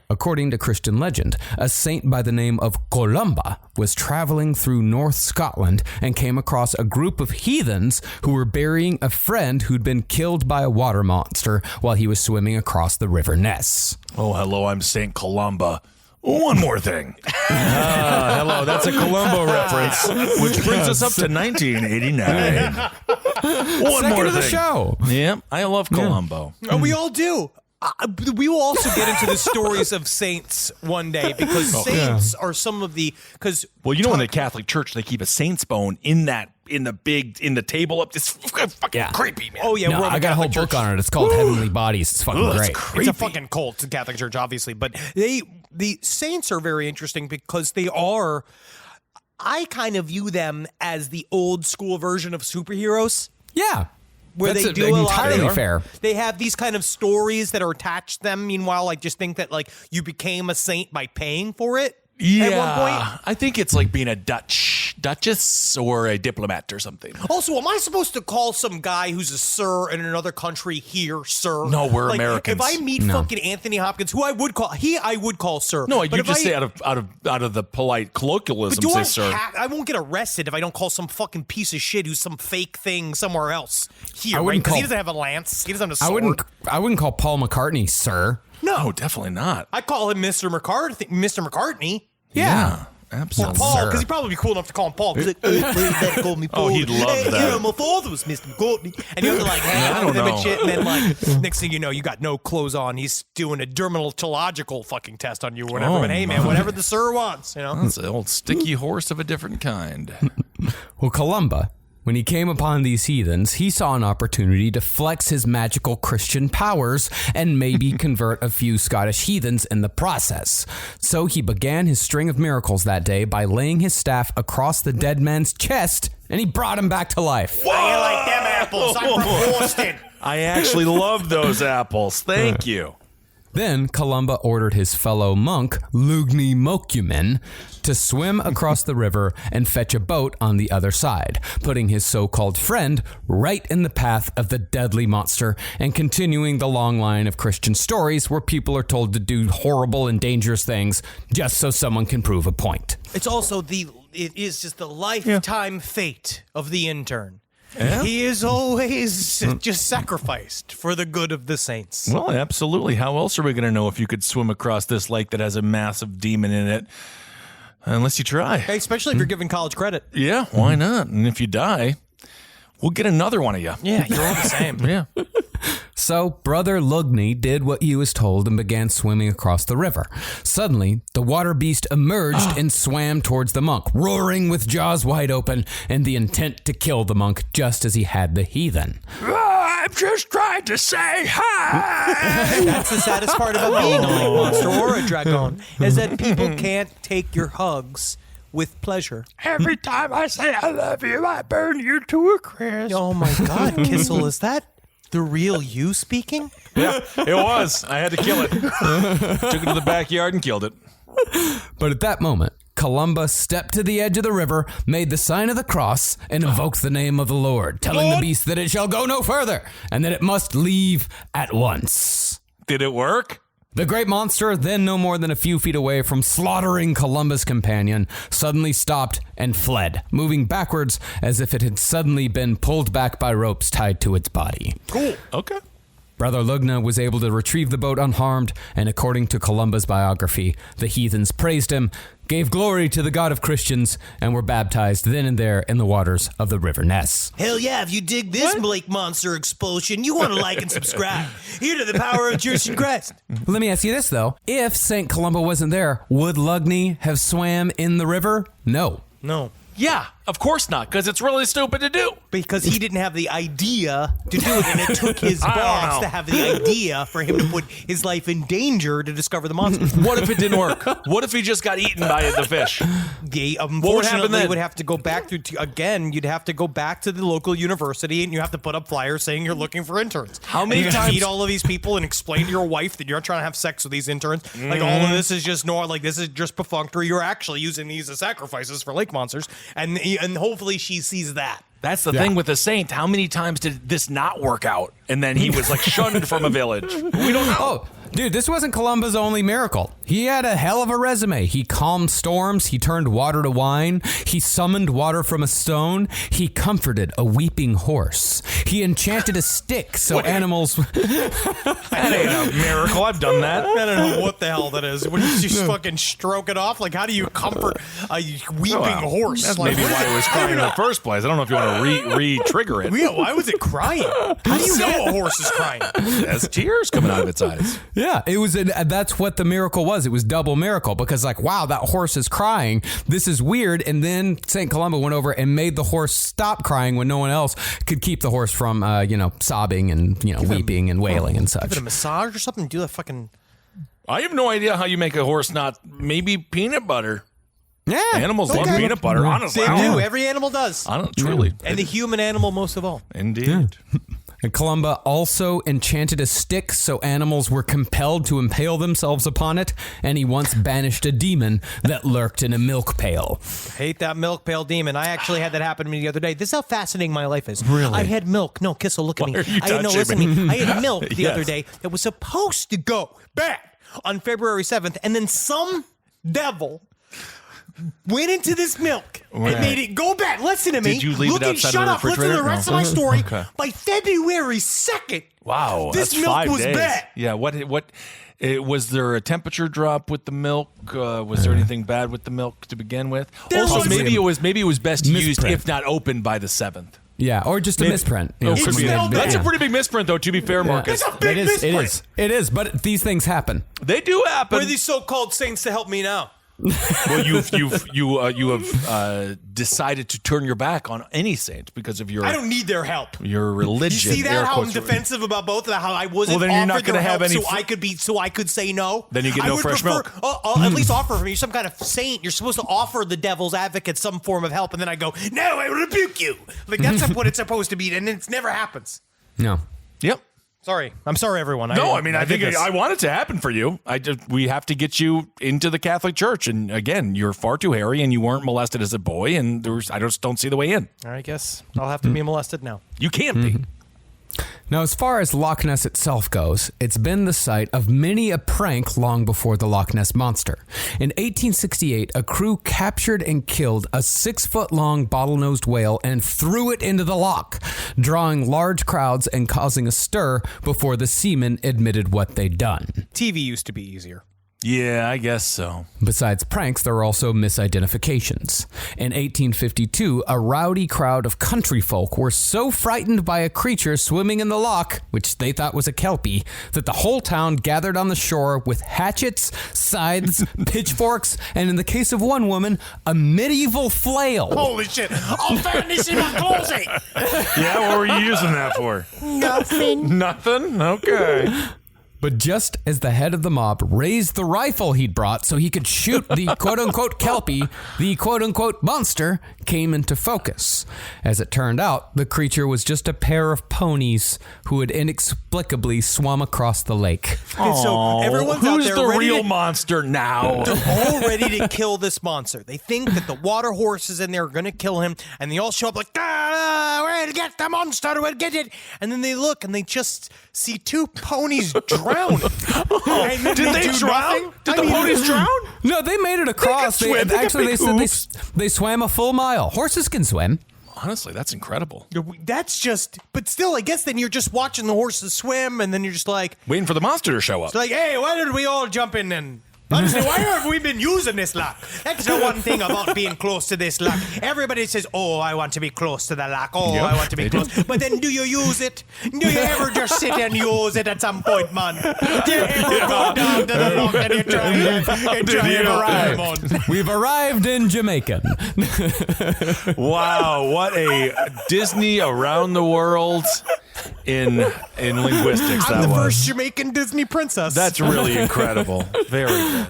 According to Christian legend, a saint by the name of Columba was traveling through North Scotland and came across a group of heathens who were burying a friend who'd been killed by a water monster while he was swimming across the River Ness. Oh, hello, I'm St. Columba. One more thing. Hello, that's a Columbo reference, which brings us up to 1989. One Second more of the thing. show. Yeah, I love Columbo. We all do. We will also get into the stories of saints one day because saints are some of the Well, you know, in the Catholic Church, they keep a saint's bone in the table up. It's fucking creepy, man. Oh yeah, No, Roman I got a whole Catholic book Church. on it. It's called Heavenly Bodies. It's fucking great. It's a fucking cult, the Catholic Church, obviously, but the saints are very interesting because they are. I kind of view them as the old school version of superheroes. Yeah. Where That's they do a lot entirely of fair. They have these kind of stories that are attached to them. Meanwhile, I just think that like you became a saint by paying for it. Yeah, at one point? I think it's like being a duchess or a diplomat or something. Also, am I supposed to call some guy who's a sir in another country here, sir? No, we're like, Americans. If I meet fucking Anthony Hopkins, who I would call sir. No, but you if just say out of the polite colloquialism, say sir. I won't get arrested if I don't call some fucking piece of shit who's some fake thing somewhere else here, I right? wouldn't Because he call- doesn't have a lance. He doesn't have a sword. I wouldn't call Paul McCartney sir. No, definitely not. I call him Mr. McCartney. Yeah, absolutely. Paul, because he'd probably be cool enough to call him Paul. He's like, they call me Paul. Oh, he'd love that. You know, my father was Mr. McCartney. And you have to like hang out with him and shit. And then like, next thing you know, you got no clothes on. He's doing a dermatological fucking test on you or whatever. Oh, but hey, man, whatever the sir wants, you know. That's an old sticky horse of a different kind. Well, Columba, when he came upon these heathens, he saw an opportunity to flex his magical Christian powers and maybe convert a few Scottish heathens in the process. So he began his string of miracles that day by laying his staff across the dead man's chest, and he brought him back to life. I like them apples. I'm from Boston. I actually love those apples. Thank you. Then Columba ordered his fellow monk, Lugni Mokumen, to swim across the river and fetch a boat on the other side, putting his so-called friend right in the path of the deadly monster and continuing the long line of Christian stories where people are told to do horrible and dangerous things just so someone can prove a point. It's also it is just the lifetime fate of the intern. Yeah. He is always just sacrificed for the good of the saints. Well, absolutely. How else are we going to know if you could swim across this lake that has a massive demon in it? Unless you try. Hey, especially if you're giving college credit. Yeah, why not? And if you die, we'll get another one of you. Yeah, you're all the same. Yeah. So Brother Lugni did what he was told and began swimming across the river. Suddenly, the water beast emerged and swam towards the monk, roaring with jaws wide open and the intent to kill the monk just as he had the heathen. I'm just trying to say hi. That's the saddest part about being a lake monster or a dragon, is that people can't take your hugs with pleasure. Every time I say I love you, I burn you to a crisp. Oh my God, Kissel, is that the real you speaking? Yeah, it was. I had to kill it. Took it to the backyard and killed it. But at that moment, Columba stepped to the edge of the river, made the sign of the cross, and invoked the name of the Lord, telling the beast that it shall go no further and that it must leave at once. Did it work? The great monster, then no more than a few feet away from slaughtering Columba's companion, suddenly stopped and fled, moving backwards as if it had suddenly been pulled back by ropes tied to its body. Cool. Okay. Brother Lugna was able to retrieve the boat unharmed, and according to Columba's biography, the heathens praised him, gave glory to the God of Christians, and were baptized then and there in the waters of the River Ness. Hell yeah, if you dig this lake monster explosion, you want to like and subscribe. Here to the power of Jesus Christ. Let me ask you this, though. If St. Columba wasn't there, would Lugni have swam in the river? No. No. Yeah, of course not, because it's really stupid to do. Because he didn't have the idea to do it, and it took his I don't boss know. to have the idea for him to put his life in danger to discover the monster. What if it didn't work? What if he just got eaten by the fish? They, happen unfortunately, then? would have to go back again. You'd have to go back to the local university, and you have to put up flyers saying you're looking for interns. How many and you times- meet all of these people and explain to your wife that you're not trying to have sex with these interns? Like all of this is just this is just perfunctory. You're actually using these as sacrifices for lake monsters, and hopefully she sees that. That's the thing with the saint. How many times did this not work out? And then he was like shunned from a village. We don't know. Oh, dude, this wasn't Columba's only miracle. He had a hell of a resume. He calmed storms. He turned water to wine. He summoned water from a stone. He comforted a weeping horse. He enchanted a stick so animals... That ain't a miracle. I've done that. I don't know what the hell that is. When you just fucking stroke it off, like how do you comfort a weeping horse? That's Like, maybe what is why it was crying in the first place. I don't know if you want to re-trigger it. Yeah, why was it crying? How do you know a horse is crying? There's tears coming out of its eyes. Yeah, it was. That's what the miracle was. It was double miracle because, like, wow, that horse is crying. This is weird. And then St. Columba went over and made the horse stop crying when no one else could keep the horse from, sobbing and weeping and wailing and Give it such. a massage or something. Do that fucking. I have no idea how you make a horse not maybe peanut butter. Yeah, Animals love peanut butter, honestly. They I don't do. know. Every animal does. I don't truly. And the human animal most of all. Indeed. And Columba also enchanted a stick so animals were compelled to impale themselves upon it, and he once banished a demon that lurked in a milk pail. Hate that milk pail demon. I actually had that happen to me the other day. This is how fascinating my life is. Really? I had milk. No, Kissel, look at me. Why are you No, touching listen to me? me. I had milk the Yes. other day that was supposed to go bad on February 7th, and then some devil went into this milk and made it go bad. Listen to me. Did you leave Look it outside shut of the up. Listen to refrigerator? the rest No. of my story. Okay. By February 2nd, Wow, this that's milk 5 was days. bad. Yeah, what was there a temperature drop with the milk? Was there anything bad with the milk to begin with? There Also, was- maybe it was best used Misprint. if not opened by the 7th. Yeah, or just a misprint. You know, Oh, could someone be. had- That's yeah. a pretty big misprint, though. To be fair, Marcus, That's a big misprint. It is. But these things happen. they do happen. Where are these so-called saints to help me now? Well, you have decided to turn your back on any saint because of your I don't need their help. your religion. You see air that? How I'm quotes. defensive about both of that. How I wasn't Well, then you're not offered their gonna have help any so I could say no. Then you get I no would fresh prefer, milk. I'll at least offer from you some kind of saint. You're supposed to offer the devil's advocate some form of help, and then I go, no, I rebuke you. Like that's what it's supposed to be, and it never happens. No. Yep. Sorry, I'm sorry, everyone. No, I mean, I did think this. I want it to happen for you. We have to get you into the Catholic Church, and again, you're far too hairy, and you weren't molested as a boy, and I just don't see the way in. I guess I'll have to be molested now. You can't be. Now, as far as Loch Ness itself goes, it's been the site of many a prank long before the Loch Ness Monster. In 1868, a crew captured and killed a 6-foot-long bottlenose whale and threw it into the loch, drawing large crowds and causing a stir before the seamen admitted what they'd done. TV used to be easier. Yeah, I guess so. Besides pranks, there were also misidentifications. In 1852, a rowdy crowd of country folk were so frightened by a creature swimming in the loch, which they thought was a kelpie, that the whole town gathered on the shore with hatchets, scythes, pitchforks, and in the case of one woman, a medieval flail. Holy shit! I'll find this in my closet. Yeah, what were you using that for? Nothing. Nothing? Okay. But just as the head of the mob raised the rifle he'd brought so he could shoot the quote-unquote kelpie, the quote-unquote monster came into focus. As it turned out, the creature was just a pair of ponies who had inexplicably swum across the lake. And so everyone's out Who's there the ready real to- monster now? They're all ready to kill this monster. They think that the water horses in there are going to kill him, and they all show up like, we'll get the monster, we'll get it. And then they look, and they just see 2 ponies drown. And then Did they do drown? nothing? Did the ponies drown? No, they made it across. They can swim. They got Actually, big they said they swam a full mile. Horses can swim. Honestly, that's incredible. That's just, but still, I guess then you're just watching the horses swim, and then you're just like, Waiting for the monster to show up. it's like, hey, why did we all jump in and... Honestly, why have we been using this lock? That's the one thing about being close to this lock. Everybody says, oh, I want to be close to the lock. Oh, Yep, I want to be they do. close. But then do you use it? Do you ever just sit and use it at some point, man? Do you ever go down to the lock and you try and arrive on? We've arrived in Jamaica. Wow, what a Disney around the world in linguistics I'm that the was. first Jamaican Disney princess. That's really incredible. Very good.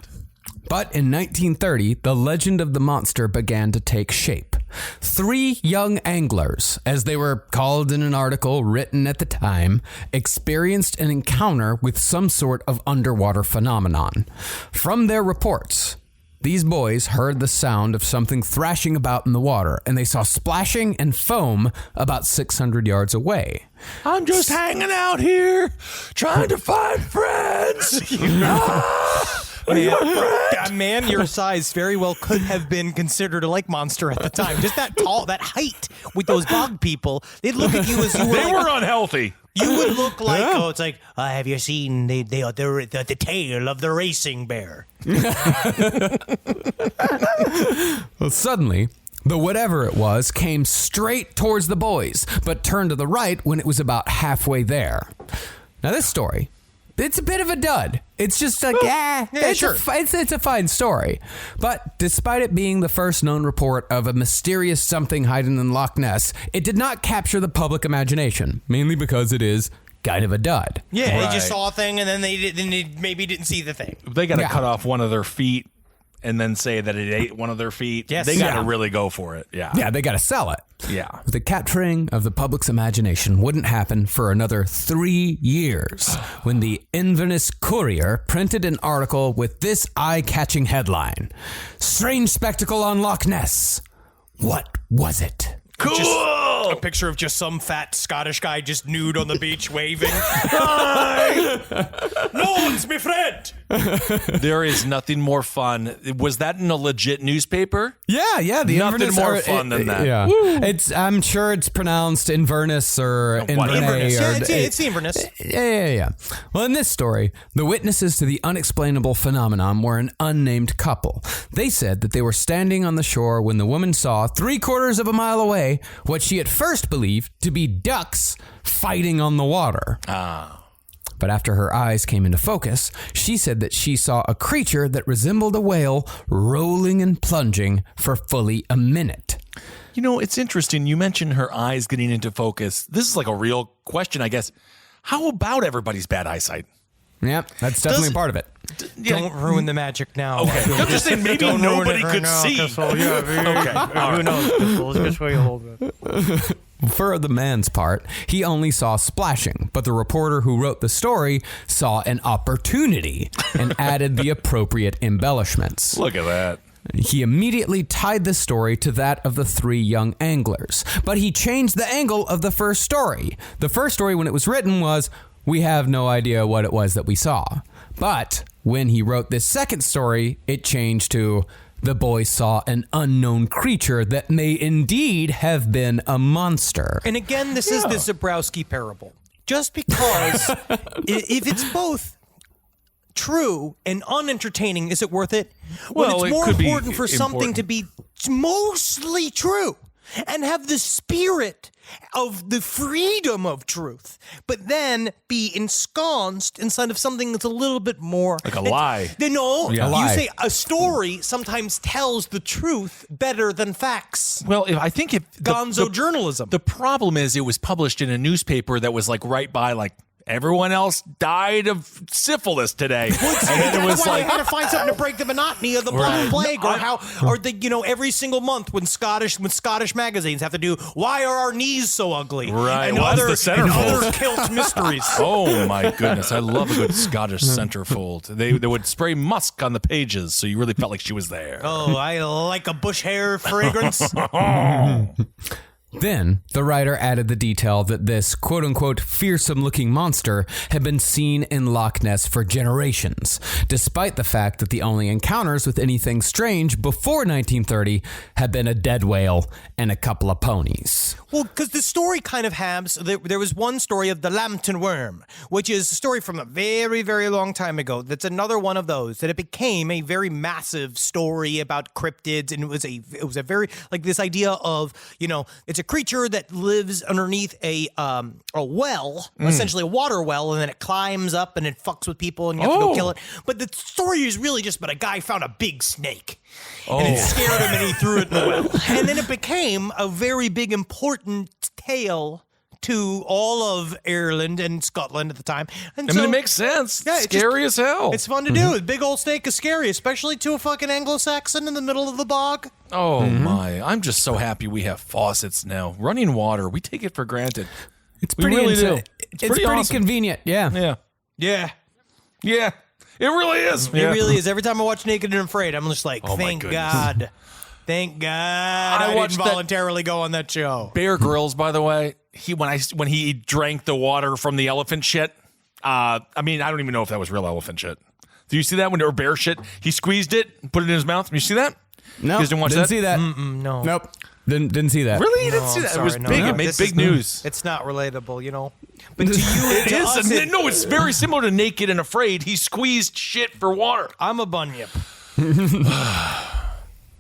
But in 1930, the legend of the monster began to take shape. 3 young anglers, as they were called in an article written at the time, experienced an encounter with some sort of underwater phenomenon. From their reports, these boys heard the sound of something thrashing about in the water, and they saw splashing and foam about 600 yards away. I'm just hanging out here, trying to find friends. A man your size very well could have been considered a lake monster at the time. Just that tall, that height with those bog people. They'd look at you as you were They like, were unhealthy. you would look like, oh, it's like, have you seen the tail of the racing bear? Well, suddenly, the whatever it was came straight towards the boys, but turned to the right when it was about halfway there. Now, this story, it's a bit of a dud. It's just like, sure. It's a fine story. But despite it being the first known report of a mysterious something hiding in Loch Ness, it did not capture the public imagination, mainly because it is kind of a dud. Yeah, Right. they just saw a thing and then they maybe didn't see the thing. They got to Yeah. cut off one of their feet and then say that it ate one of their feet, Yes. they got to Yeah. really go for it. Yeah. Yeah, they got to sell it. Yeah. The capturing of the public's imagination wouldn't happen for another 3 years when the Inverness Courier printed an article with this eye-catching headline: "Strange spectacle on Loch Ness. What was it?" Cool. A picture of just some fat Scottish guy just nude on the beach waving. No one's my friend. There is nothing more fun. Was that in a legit newspaper? Yeah, the Nothing Inverness more fun than that. Yeah, I'm sure it's pronounced Inverness or Inverness. Inverness. Yeah, it's Inverness. Yeah. Well, in this story, the witnesses to the unexplainable phenomenon were an unnamed couple. They said that they were standing on the shore when the woman saw 3/4 of a mile away what she at first believed to be ducks fighting on the water. But after her eyes came into focus, she said that she saw a creature that resembled a whale rolling and plunging for fully a minute. You know, it's interesting. You mentioned her eyes getting into focus. This is like a real question, I guess. How about everybody's bad eyesight? Yeah, that's definitely part of it. Don't ruin the magic now. Okay. I'm just saying maybe nobody could see. Okay. Who knows? It's just where you hold it. For the man's part, he only saw splashing, but the reporter who wrote the story saw an opportunity and added the appropriate embellishments. Look at that. He immediately tied the story to that of the 3 young anglers, but he changed the angle of the first story. The first story, when it was written, was, "We have no idea what it was that we saw." But when he wrote this second story, it changed to, "The boys saw an unknown creature that may indeed have been a monster." And again, this is the Zabrowski parable. Just because if it's both true and unentertaining, is it worth it? Well, Well, it's it more could be important for something important. to be mostly true and have the spirit of the freedom of truth, but then be ensconced inside of something that's a little bit more Like a lie. No, Yeah. A you lie. say a story sometimes tells the truth better than facts. Well, I think if Gonzo journalism. The problem is it was published in a newspaper that was like right by like everyone else died of syphilis today. And then it was That's why like I gotta find something to break the monotony of the Black Plague, or every single month when Scottish magazines have to do why are our knees so ugly, Right, and what's other the centerfold? other kilt mysteries. Oh my goodness, I love a good Scottish centerfold. They would spray musk on the pages, so you really felt like she was there. Oh, I like a bush hair fragrance. Then, the writer added the detail that this quote-unquote fearsome-looking monster had been seen in Loch Ness for generations, despite the fact that the only encounters with anything strange before 1930 had been a dead whale and a couple of ponies. Well, because the story kind of has, there was one story of the Lambton Worm, which is a story from a very, very long time ago. That's another one of those that it became a very massive story about cryptids, and it was a very like this idea of it's a creature that lives underneath a well, essentially a water well, and then it climbs up and it fucks with people, and you have to go kill it. But the story is really just about a guy found a big snake. And it scared him and he threw it in the well. And then it became a very big, important tale to all of Ireland and Scotland at the time. And I mean, it makes sense. Yeah, it's Scary as hell. It's fun to do. A big old snake is scary, especially to a fucking Anglo-Saxon in the middle of the bog. Oh my! I'm just so happy we have faucets now. Running water, we take it for granted. It's We pretty really insane. do. It's pretty pretty awesome. convenient, yeah. Yeah. It really is. It really is. Every time I watch Naked and Afraid, I'm just like, Oh, my thank goodness. God. Thank God I watched didn't that- voluntarily go on that show. Bear Grylls, by the way, when he drank the water from the elephant shit. I mean, I don't even know if that was real elephant shit. Do you see that or bear shit? He squeezed it and put it in his mouth. You see that? No, You guys didn't watch that? see that. No. Nope, didn't see that. Really? You didn't No, see I'm that? It was sorry, big. no. It made This big is- news. It's not relatable, But to you, It to is. us, No, it's very similar to Naked and Afraid. He squeezed shit for water. I'm a bunyip.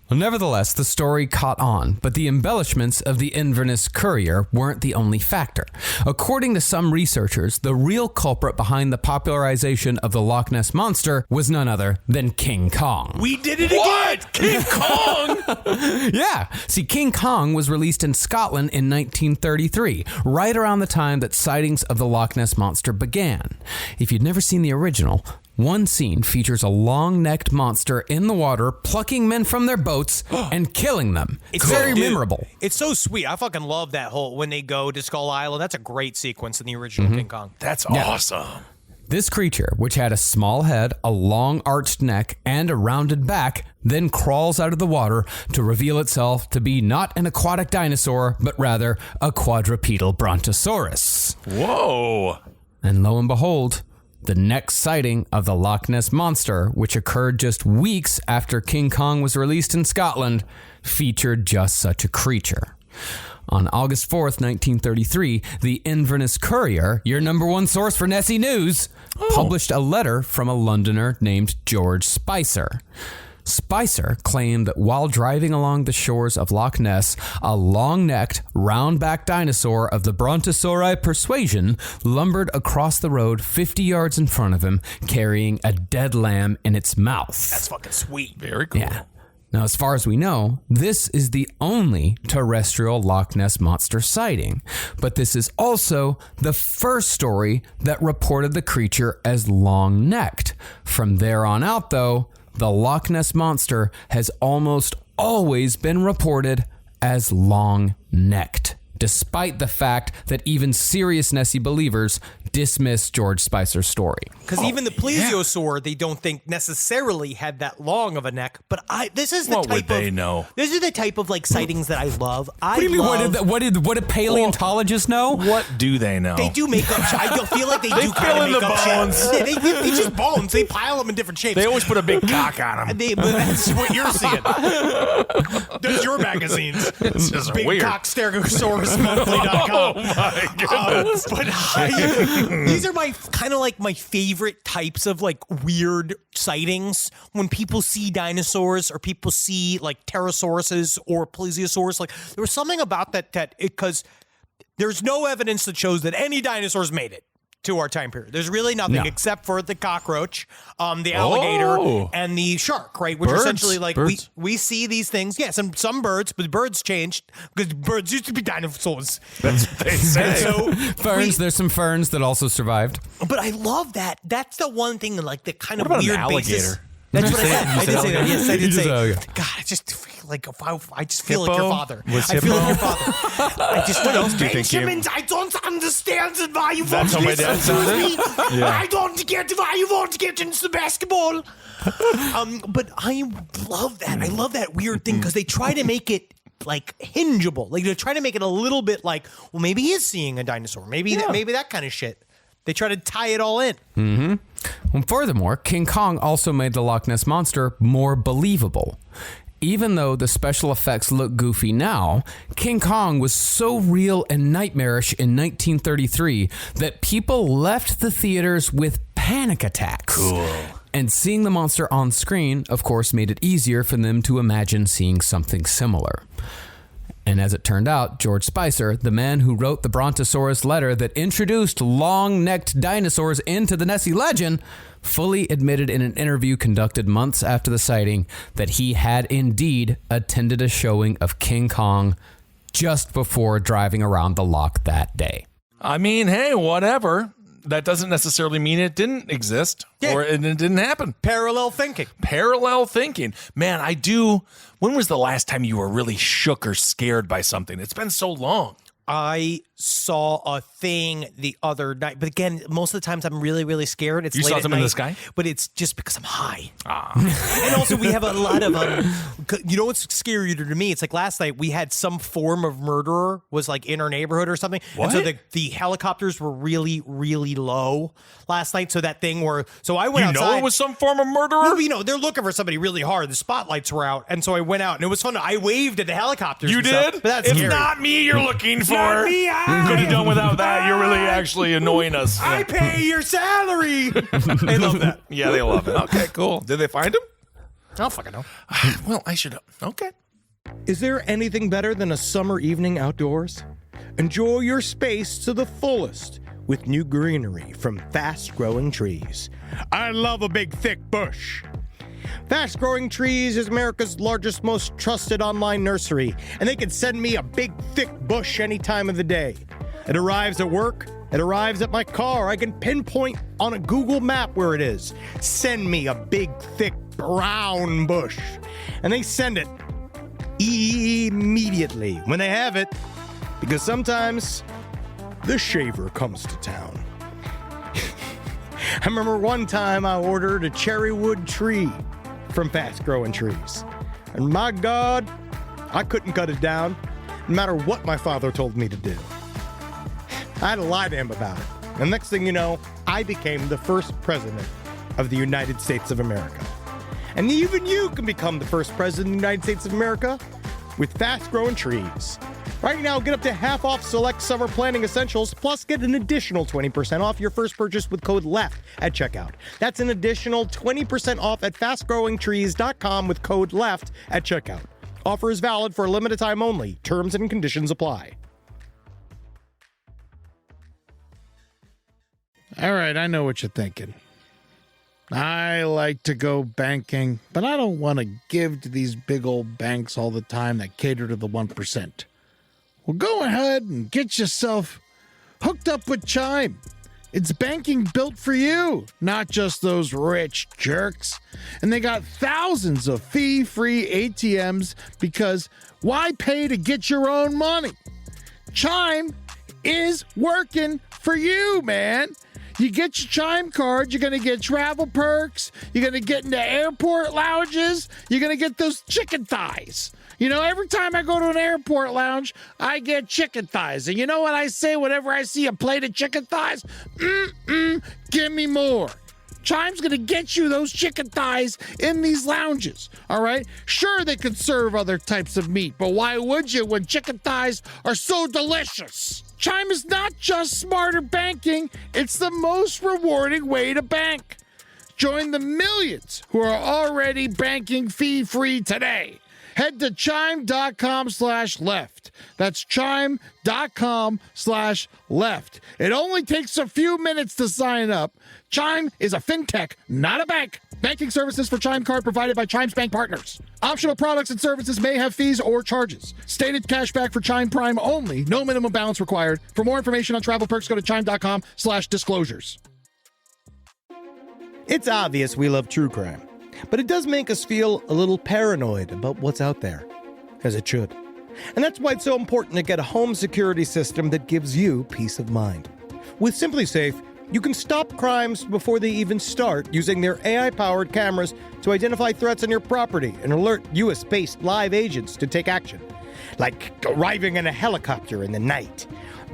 Well, nevertheless, the story caught on, but the embellishments of the Inverness Courier weren't the only factor. According to some researchers, the real culprit behind the popularization of the Loch Ness Monster was none other than King Kong. We did it again. What? King Kong? Yeah. See, King Kong was released in Scotland in 1933, right around the time that sightings of the Loch Ness Monster began. If you'd never seen the original, One scene features a long-necked monster in the water plucking men from their boats and killing them. It's very memorable. It's so sweet. I fucking love that whole when they go to Skull Island. That's a great sequence in the original King Kong. That's awesome. This creature, which had a small head, a long arched neck, and a rounded back, then crawls out of the water to reveal itself to be not an aquatic dinosaur, but rather a quadrupedal brontosaurus. Whoa. And lo and behold, the next sighting of the Loch Ness Monster, which occurred just weeks after King Kong was released in Scotland, featured just such a creature. On August 4th, 1933, the Inverness Courier, your number one source for Nessie news, published a letter from a Londoner named George Spicer. Spicer claimed that while driving along the shores of Loch Ness, a long-necked, round-backed dinosaur of the Brontosauri persuasion lumbered across the road 50 yards in front of him, carrying a dead lamb in its mouth. That's fucking sweet. Very cool. Yeah. Now, as far as we know, this is the only terrestrial Loch Ness Monster sighting, but this is also the first story that reported the creature as long-necked. From there on out, though, the Loch Ness Monster has almost always been reported as long-necked, despite the fact that even serious Nessie believers dismiss George Spicer's story. Because even the plesiosaur, they don't think necessarily had that long of a neck. But this is the What type would they know? This is the type of like sightings that I love. What do you mean? What did paleontologists know? What do they know? They do make up. I feel like they do fill kind of in make the up bones. shit. Yeah, they just bones. They pile them in different shapes. They always put a big cock on them. But that's what you're seeing. There's your magazines. It's just Big weird. Cock Stegosaurus.com. Oh my goodness. But these are my kind of like my favorite types of like weird sightings when people see dinosaurs or people see like pterosauruses or plesiosaurs. Like there was something about that because there's no evidence that shows that any dinosaurs made it to our time period. There's really nothing except for the cockroach, the alligator, and the shark, right? Which are essentially like we see these things. Yeah, some birds, but birds changed because birds used to be dinosaurs. That's what they say. So Ferns, there's some ferns that also survived. but I love that. That's the one thing, like the kind What of about an weird alligator? basis. That's what I said. I did say that. Yes, I did say. alligator. God, I just feel like I just feel like Hippo? your father. Was I feel hippo? like your father. I just what else do you think Benjamin, I don't understand why you That's want how my to dad listen to sounded? me. Yeah. I don't get why you want to get into the basketball. But I love that. I love that weird thing because they try to make it like hingeable. Like they try to make it a little bit like, well, maybe he is seeing a dinosaur. Maybe that kind of shit. They try to tie it all in. Mm-hmm. Well, furthermore, King Kong also made the Loch Ness Monster more believable. Even though the special effects look goofy now, King Kong was so real and nightmarish in 1933 that people left the theaters with panic attacks. Cool. And seeing the monster on screen, of course, made it easier for them to imagine seeing something similar. And as it turned out, George Spicer, the man who wrote the Brontosaurus letter that introduced long-necked dinosaurs into the Nessie legend, fully admitted in an interview conducted months after the sighting that he had indeed attended a showing of King Kong just before driving around the loch that day. I mean, hey, whatever. That doesn't necessarily mean it didn't exist or it didn't happen. Parallel thinking. Parallel thinking. Man, I do. When was the last time you were really shook or scared by something? It's been so long. I saw a thing the other night, but again, most of the times I'm really, really scared. It's You late saw at something in night, the sky? but it's just because I'm high. And also, we have a lot of, you know what's scarier to me? It's like last night we had some form of murderer was like in our neighborhood or something. What? And so the helicopters were really, really low last night. So that thing where, so I went outside. You know it was some form of murderer? Well, you know, they're looking for somebody really hard. The spotlights were out. And so I went out and it was fun. I waved at the helicopters. You and stuff, did? but that's It's scary. not me you're looking for. Not me, Could have done without that. You're really actually annoying us. I pay your salary. They love that. Yeah, they love it. Okay, cool. Did they find him? I don't fucking know. Well, I should have. Okay. Is there anything better than a summer evening outdoors? Enjoy your space to the fullest with new greenery from Fast Growing Trees. I love a big, thick bush. Fast Growing Trees is America's largest, most trusted online nursery, and they can send me a big, thick bush any time of the day. It arrives at work It arrives at my car. I can pinpoint on a Google map where it is. Send me a big, thick, brown bush. And they send it immediately when they have it, because sometimes the shaver comes to town. I remember one time I ordered a cherry wood tree from Fast Growing Trees. And my God, I couldn't cut it down, no matter what my father told me to do. I had to lie to him about it. And next thing you know, I became the first president of the United States of America. And even you can become the first president of the United States of America with Fast Growing Trees. Right now, get up to half off select summer planting essentials, plus get an additional 20% off your first purchase with code LEFT at checkout. That's an additional 20% off at fastgrowingtrees.com with code LEFT at checkout. Offer is valid for a limited time only. Terms and conditions apply. All right, I know what you're thinking. I like to go banking, but I don't want to give to these big old banks all the time that cater to the 1%. Well, go ahead and get yourself hooked up with Chime. It's banking built for you, not just those rich jerks. And they got thousands of fee-free ATMs because why pay to get your own money? Chime is working for you, man. You get your Chime card, you're going to get travel perks, you're going to get into airport lounges, you're going to get those chicken thighs. You know, every time I go to an airport lounge, I get chicken thighs. And you know what I say whenever I see a plate of chicken thighs? Give me more. Chime's going to get you those chicken thighs in these lounges, all right? Sure, they could serve other types of meat, but why would you when chicken thighs are so delicious? Chime is not just smarter banking, it's the most rewarding way to bank. Join the millions who are already banking fee-free today. Head to chime.com/left. That's chime.com/left. It only takes a few minutes to sign up. Chime is a fintech, not a bank. Banking services for Chime Card provided by Chime's bank partners. Optional products and services may have fees or charges. Stated cashback for Chime Prime only. No minimum balance required. For more information on travel perks, go to chime.com/disclosures. It's obvious we love true crime, but it does make us feel a little paranoid about what's out there, as it should. And that's why it's so important to get a home security system that gives you peace of mind. With SimpliSafe, you can stop crimes before they even start using their AI-powered cameras to identify threats on your property and alert US-based live agents to take action. Like arriving in a helicopter in the night,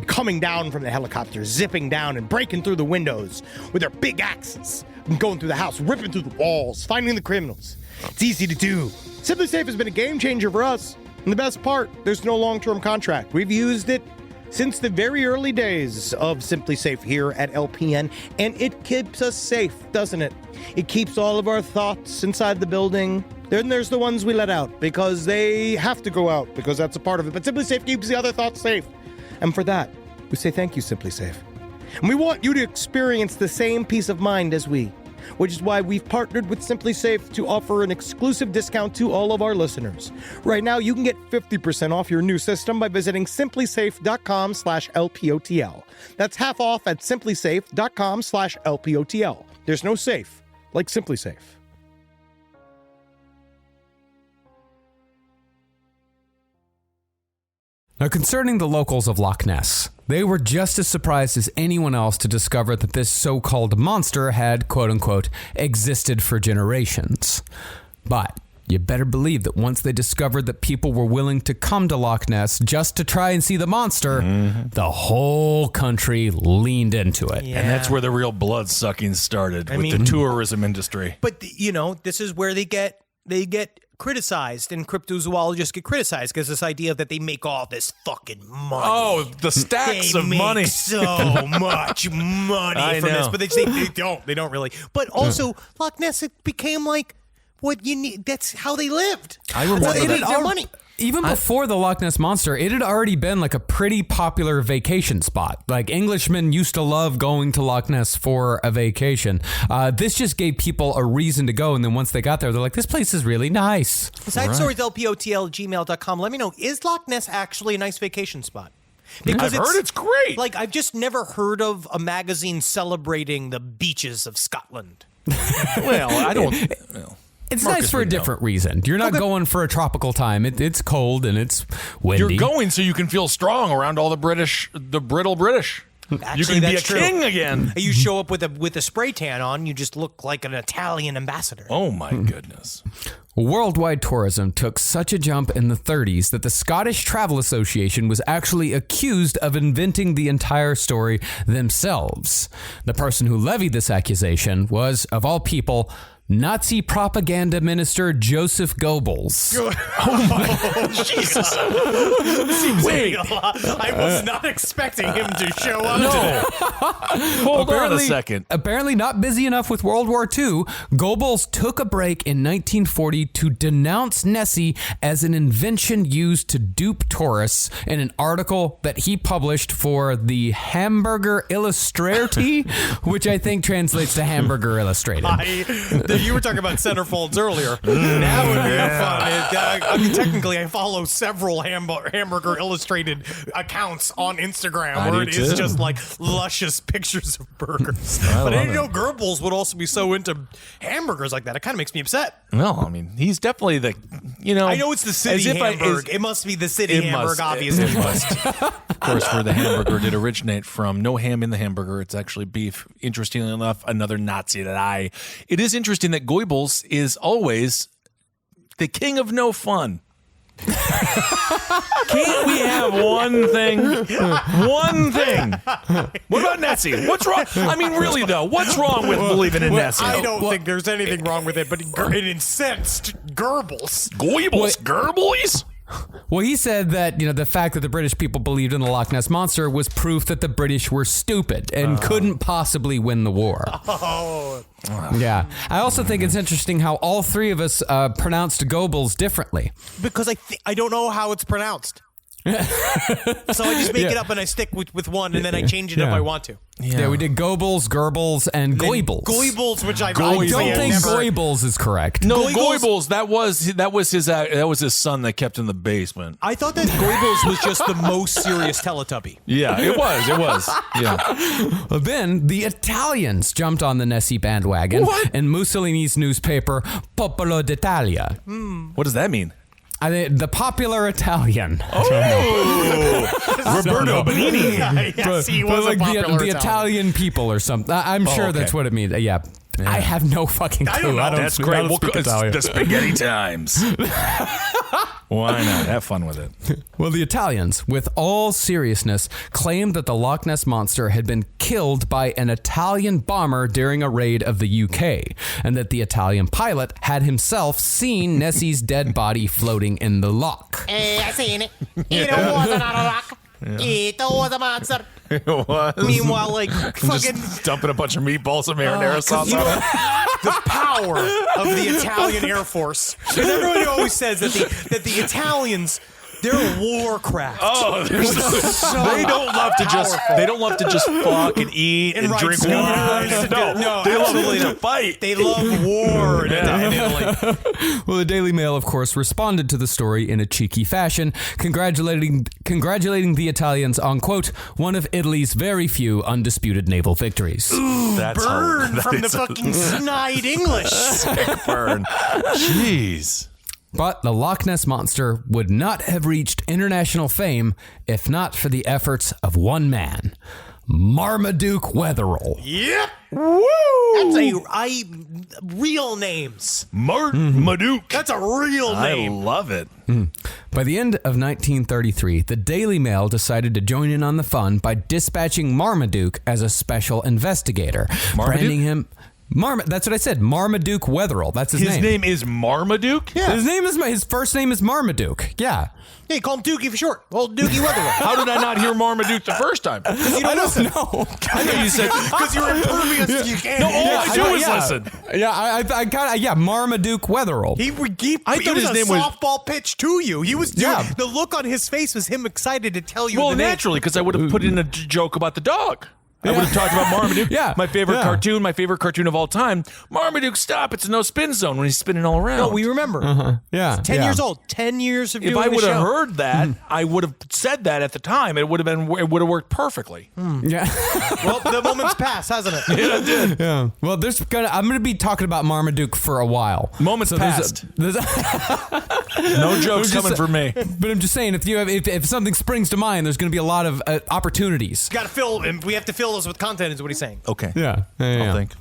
coming down from the helicopter, zipping down and breaking through the windows with their big axes, and going through the house, ripping through the walls, finding the criminals. It's easy to do. SimpliSafe has been a game changer for us. And the best part, there's no long-term contract. We've used it since the very early days of SimpliSafe here at LPN, and it keeps us safe, doesn't it? It keeps all of our thoughts inside the building. Then there's the ones we let out because they have to go out because that's a part of it. But SimpliSafe keeps the other thoughts safe. And for that, we say thank you, SimpliSafe. And we want you to experience the same peace of mind as we, which is why we've partnered with SimpliSafe to offer an exclusive discount to all of our listeners. Right now, you can get 50% off your new system by visiting simplysafe.com/LPOTL. That's half off at simplysafe.com/LPOTL. There's no safe like SimpliSafe. Now, concerning the locals of Loch Ness, they were just as surprised as anyone else to discover that this so-called monster had, quote-unquote, existed for generations. But you better believe that once they discovered that people were willing to come to Loch Ness just to try and see the monster, the whole country leaned into it. And that's where the real blood sucking started with the tourism industry. But, you know, this is where they get criticized, and cryptozoologists get criticized because this idea that they make all this fucking money. Oh, the stacks of money. So much money from this, but they say they don't really. But also, Loch Ness, it became like what you need. That's how they lived. I remember That's how they that. made their money. Even before the Loch Ness Monster, it had already been like a pretty popular vacation spot. Like Englishmen used to love going to Loch Ness for a vacation. This just gave people a reason to go. And then once they got there, they're like, this place is really nice. Side stories, LPOTL@gmail.com. Let me know, is Loch Ness actually a nice vacation spot? Because I've heard it's great. Like, I've just never heard of a magazine celebrating the beaches of Scotland. Well, I don't. Well, It's Marcus nice for a would know. different reason. You're not going for a tropical time. It's cold and it's windy. You're going so you can feel strong around all the brittle British. Actually, you can be a that's true. king again. You show up with a spray tan on, you just look like an Italian ambassador. Oh my goodness. Worldwide tourism took such a jump in the 30s that the Scottish Travel Association was actually accused of inventing the entire story themselves. The person who levied this accusation was, of all people, Nazi propaganda minister Joseph Goebbels. Jesus. Wait. I was not expecting him to show up. No. Hold on a second. Apparently not busy enough with World War II, Goebbels took a break in 1940 to denounce Nessie as an invention used to dupe tourists in an article that he published for the Hamburger Illustrated, which I think translates to Hamburger Illustrated. You were talking about centerfolds earlier. That would be fun. I mean, technically, I follow several Hamburger Illustrated accounts on Instagram where it is just like luscious pictures of burgers. But I didn't know Goebbels would also be so into hamburgers like that. It kind of makes me upset. Well, I mean, he's definitely the, I know it's the city Hamburg. It must be the city Hamburg, obviously. It must. Of course, where the hamburger did originate from. No ham in the hamburger. It's actually beef. Interestingly enough, another Nazi It is interesting that Goebbels is always the king of no fun. Can't we have one thing? One thing. What about Nessie? What's wrong? I mean, really, though, what's wrong with believing in Nessie? I don't think there's anything wrong with it, but it incensed Goebbels. Goebbels? Well, he said that, the fact that the British people believed in the Loch Ness Monster was proof that the British were stupid and couldn't possibly win the war. Oh. Yeah. I also think it's interesting how all three of us pronounced Goebbels differently. Because I don't know how it's pronounced. So I just make it up and I stick with one and then I change it if I want to. Yeah, we did Goebbels, and Goebbels. Goebbels, which I don't think Goebbels is correct. No, Goebbels. That was his son that kept in the basement. I thought that Goebbels was just the most serious Teletubby. Yeah, it was. Yeah. Well, then the Italians jumped on the Nessie bandwagon, and Mussolini's newspaper Popolo d'Italia. What does that mean? The popular Italian. Roberto Benigni. Yes, he was like a popular the Italian people or something. I'm sure that's what it means. Yeah. I have no fucking clue. I don't know. That's great. It's the spaghetti times. Why not? Have fun with it. Well, the Italians, with all seriousness, claimed that the Loch Ness Monster had been killed by an Italian bomber during a raid of the UK, and that the Italian pilot had himself seen Nessie's dead body floating in the loch. I seen it. It wasn't on a rock. It was a monster. It was. Meanwhile, like, fucking... Just dumping a bunch of meatballs and marinara sauce on it. The power of the Italian Air Force. Because everybody always says that the Italians, they're Warcraft. Oh, they don't love to just fuck and eat and drink wine. No, they love to fight. They love war in Italy. Well, the Daily Mail, of course, responded to the story in a cheeky fashion, congratulating the Italians on, quote, one of Italy's very few undisputed naval victories. Ooh, burn from the fucking snide English. Sick burn. Jeez. But the Loch Ness Monster would not have reached international fame if not for the efforts of one man, Marmaduke Wetherell. Yep. Woo! That's real names. Marmaduke. That's a real name. I love it. By the end of 1933, the Daily Mail decided to join in on the fun by dispatching Marmaduke as a special investigator, branding him... that's what I said. Marmaduke Wetherell. That's his name. His name is Marmaduke? Yeah. His first name is Marmaduke. Yeah. Hey, call him Dookie for short. Old Dookie Wetherell. How did I not hear Marmaduke the first time? Because you don't listen. know. I know you said because you're impervious. You can't. No, all I do is listen. Yeah, I kind of Marmaduke Wetherell. He thought was his name was softball pitch to you. He was the look on his face was him excited to tell you. Well, the name. naturally, because I would have put in a joke about the dog. I would have talked about Marmaduke. Yeah. My favorite cartoon of all time. Marmaduke, stop. It's a no spin zone when he's spinning all around. No, we remember. Yeah. 10 years old. 10 years of If doing I the would have show. heard that, I would have said that at the time. It would have worked perfectly. Yeah. Well, the moment's passed, hasn't it? Yeah, it did. Yeah. Well, I'm going to be talking about Marmaduke for a while. Moments passed. No jokes coming from me. But I'm just saying, if something springs to mind, there's going to be a lot of opportunities. Got to fill, and we have to fill those with content, is what he's saying. Okay. Yeah. I'll think.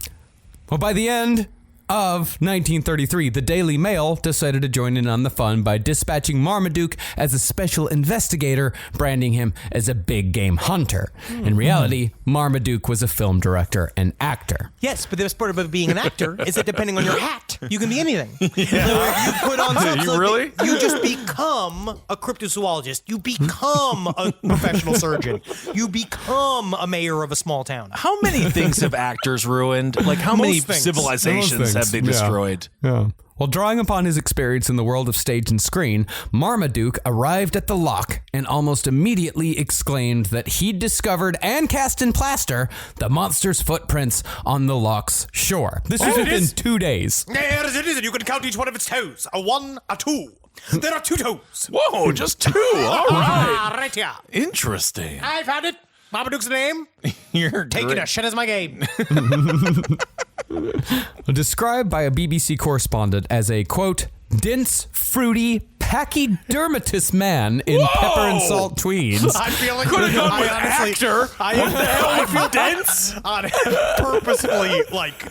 Well, by the end of 1933, the Daily Mail decided to join in on the fun by dispatching Marmaduke as a special investigator, branding him as a big game hunter. In reality, Marmaduke was a film director and actor. Yes, but the best part about being an actor is that depending on your hat, you can be anything. Yeah. You put on something. You really? You just become a cryptozoologist. You become a professional surgeon. You become a mayor of a small town. How many things have actors ruined? Like, how Most many things. civilizations have they destroyed? Yeah. Well, drawing upon his experience in the world of stage and screen, Marmaduke arrived at the loch and almost immediately exclaimed that he'd discovered and cast in plaster the monster's footprints on the loch's shore. This was within 2 days. Yes, it is, and you can count each one of its toes. A 1, a 2. There are 2 toes. Whoa, just 2. All right. Right here. Interesting. I found it. Marmaduke's name. You're Taking great. a shit as my game. Described by a BBC correspondent as a, quote, dense, fruity, pachydermatous man in pepper and salt tweeds. I feel like Could have gone with honestly, actor. What the hell? I feel dense. Purposefully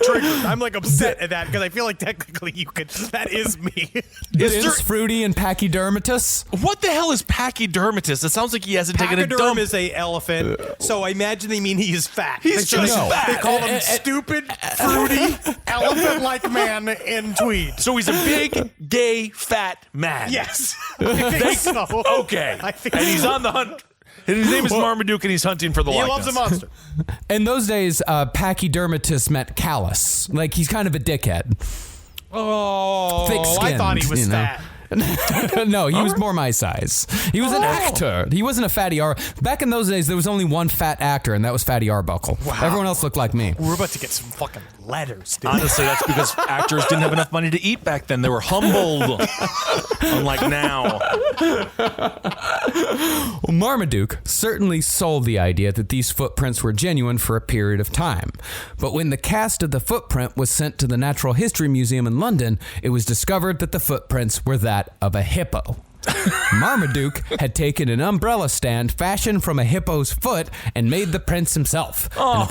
triggered. I'm upset at that because I feel like technically you could. That is me. Dense, fruity, and pachydermatous. What the hell is pachydermatous? It sounds like he hasn't taken a Pachyderm dump. is a elephant, so I imagine they mean he is fat. He's just fat. They call him stupid, fruity, elephant-like man in tweed. So he's a big, gay, fat man. Yes. I think so. Okay. I think and he's so. on the hunt. And his name is Marmaduke, and he's hunting for the He Loch loves a Ness. monster. In those days, pachydermatous meant callous. Like, he's kind of a dickhead. Oh, Thick-skinned, I thought he was you know. fat. No, he was more my size. He was an actor. He wasn't a Fatty Back in those days, there was only one fat actor, and that was Fatty Arbuckle. Wow. Everyone else looked like me. We're about to get some fucking letters, dude. Honestly, that's because actors didn't have enough money to eat back then. They were humbled. Unlike now. Well, Marmaduke certainly sold the idea that these footprints were genuine for a period of time. But when the cast of the footprint was sent to the Natural History Museum in London, it was discovered that the footprints were that of a hippo. Marmaduke had taken an umbrella stand fashioned from a hippo's foot and made the prints himself. And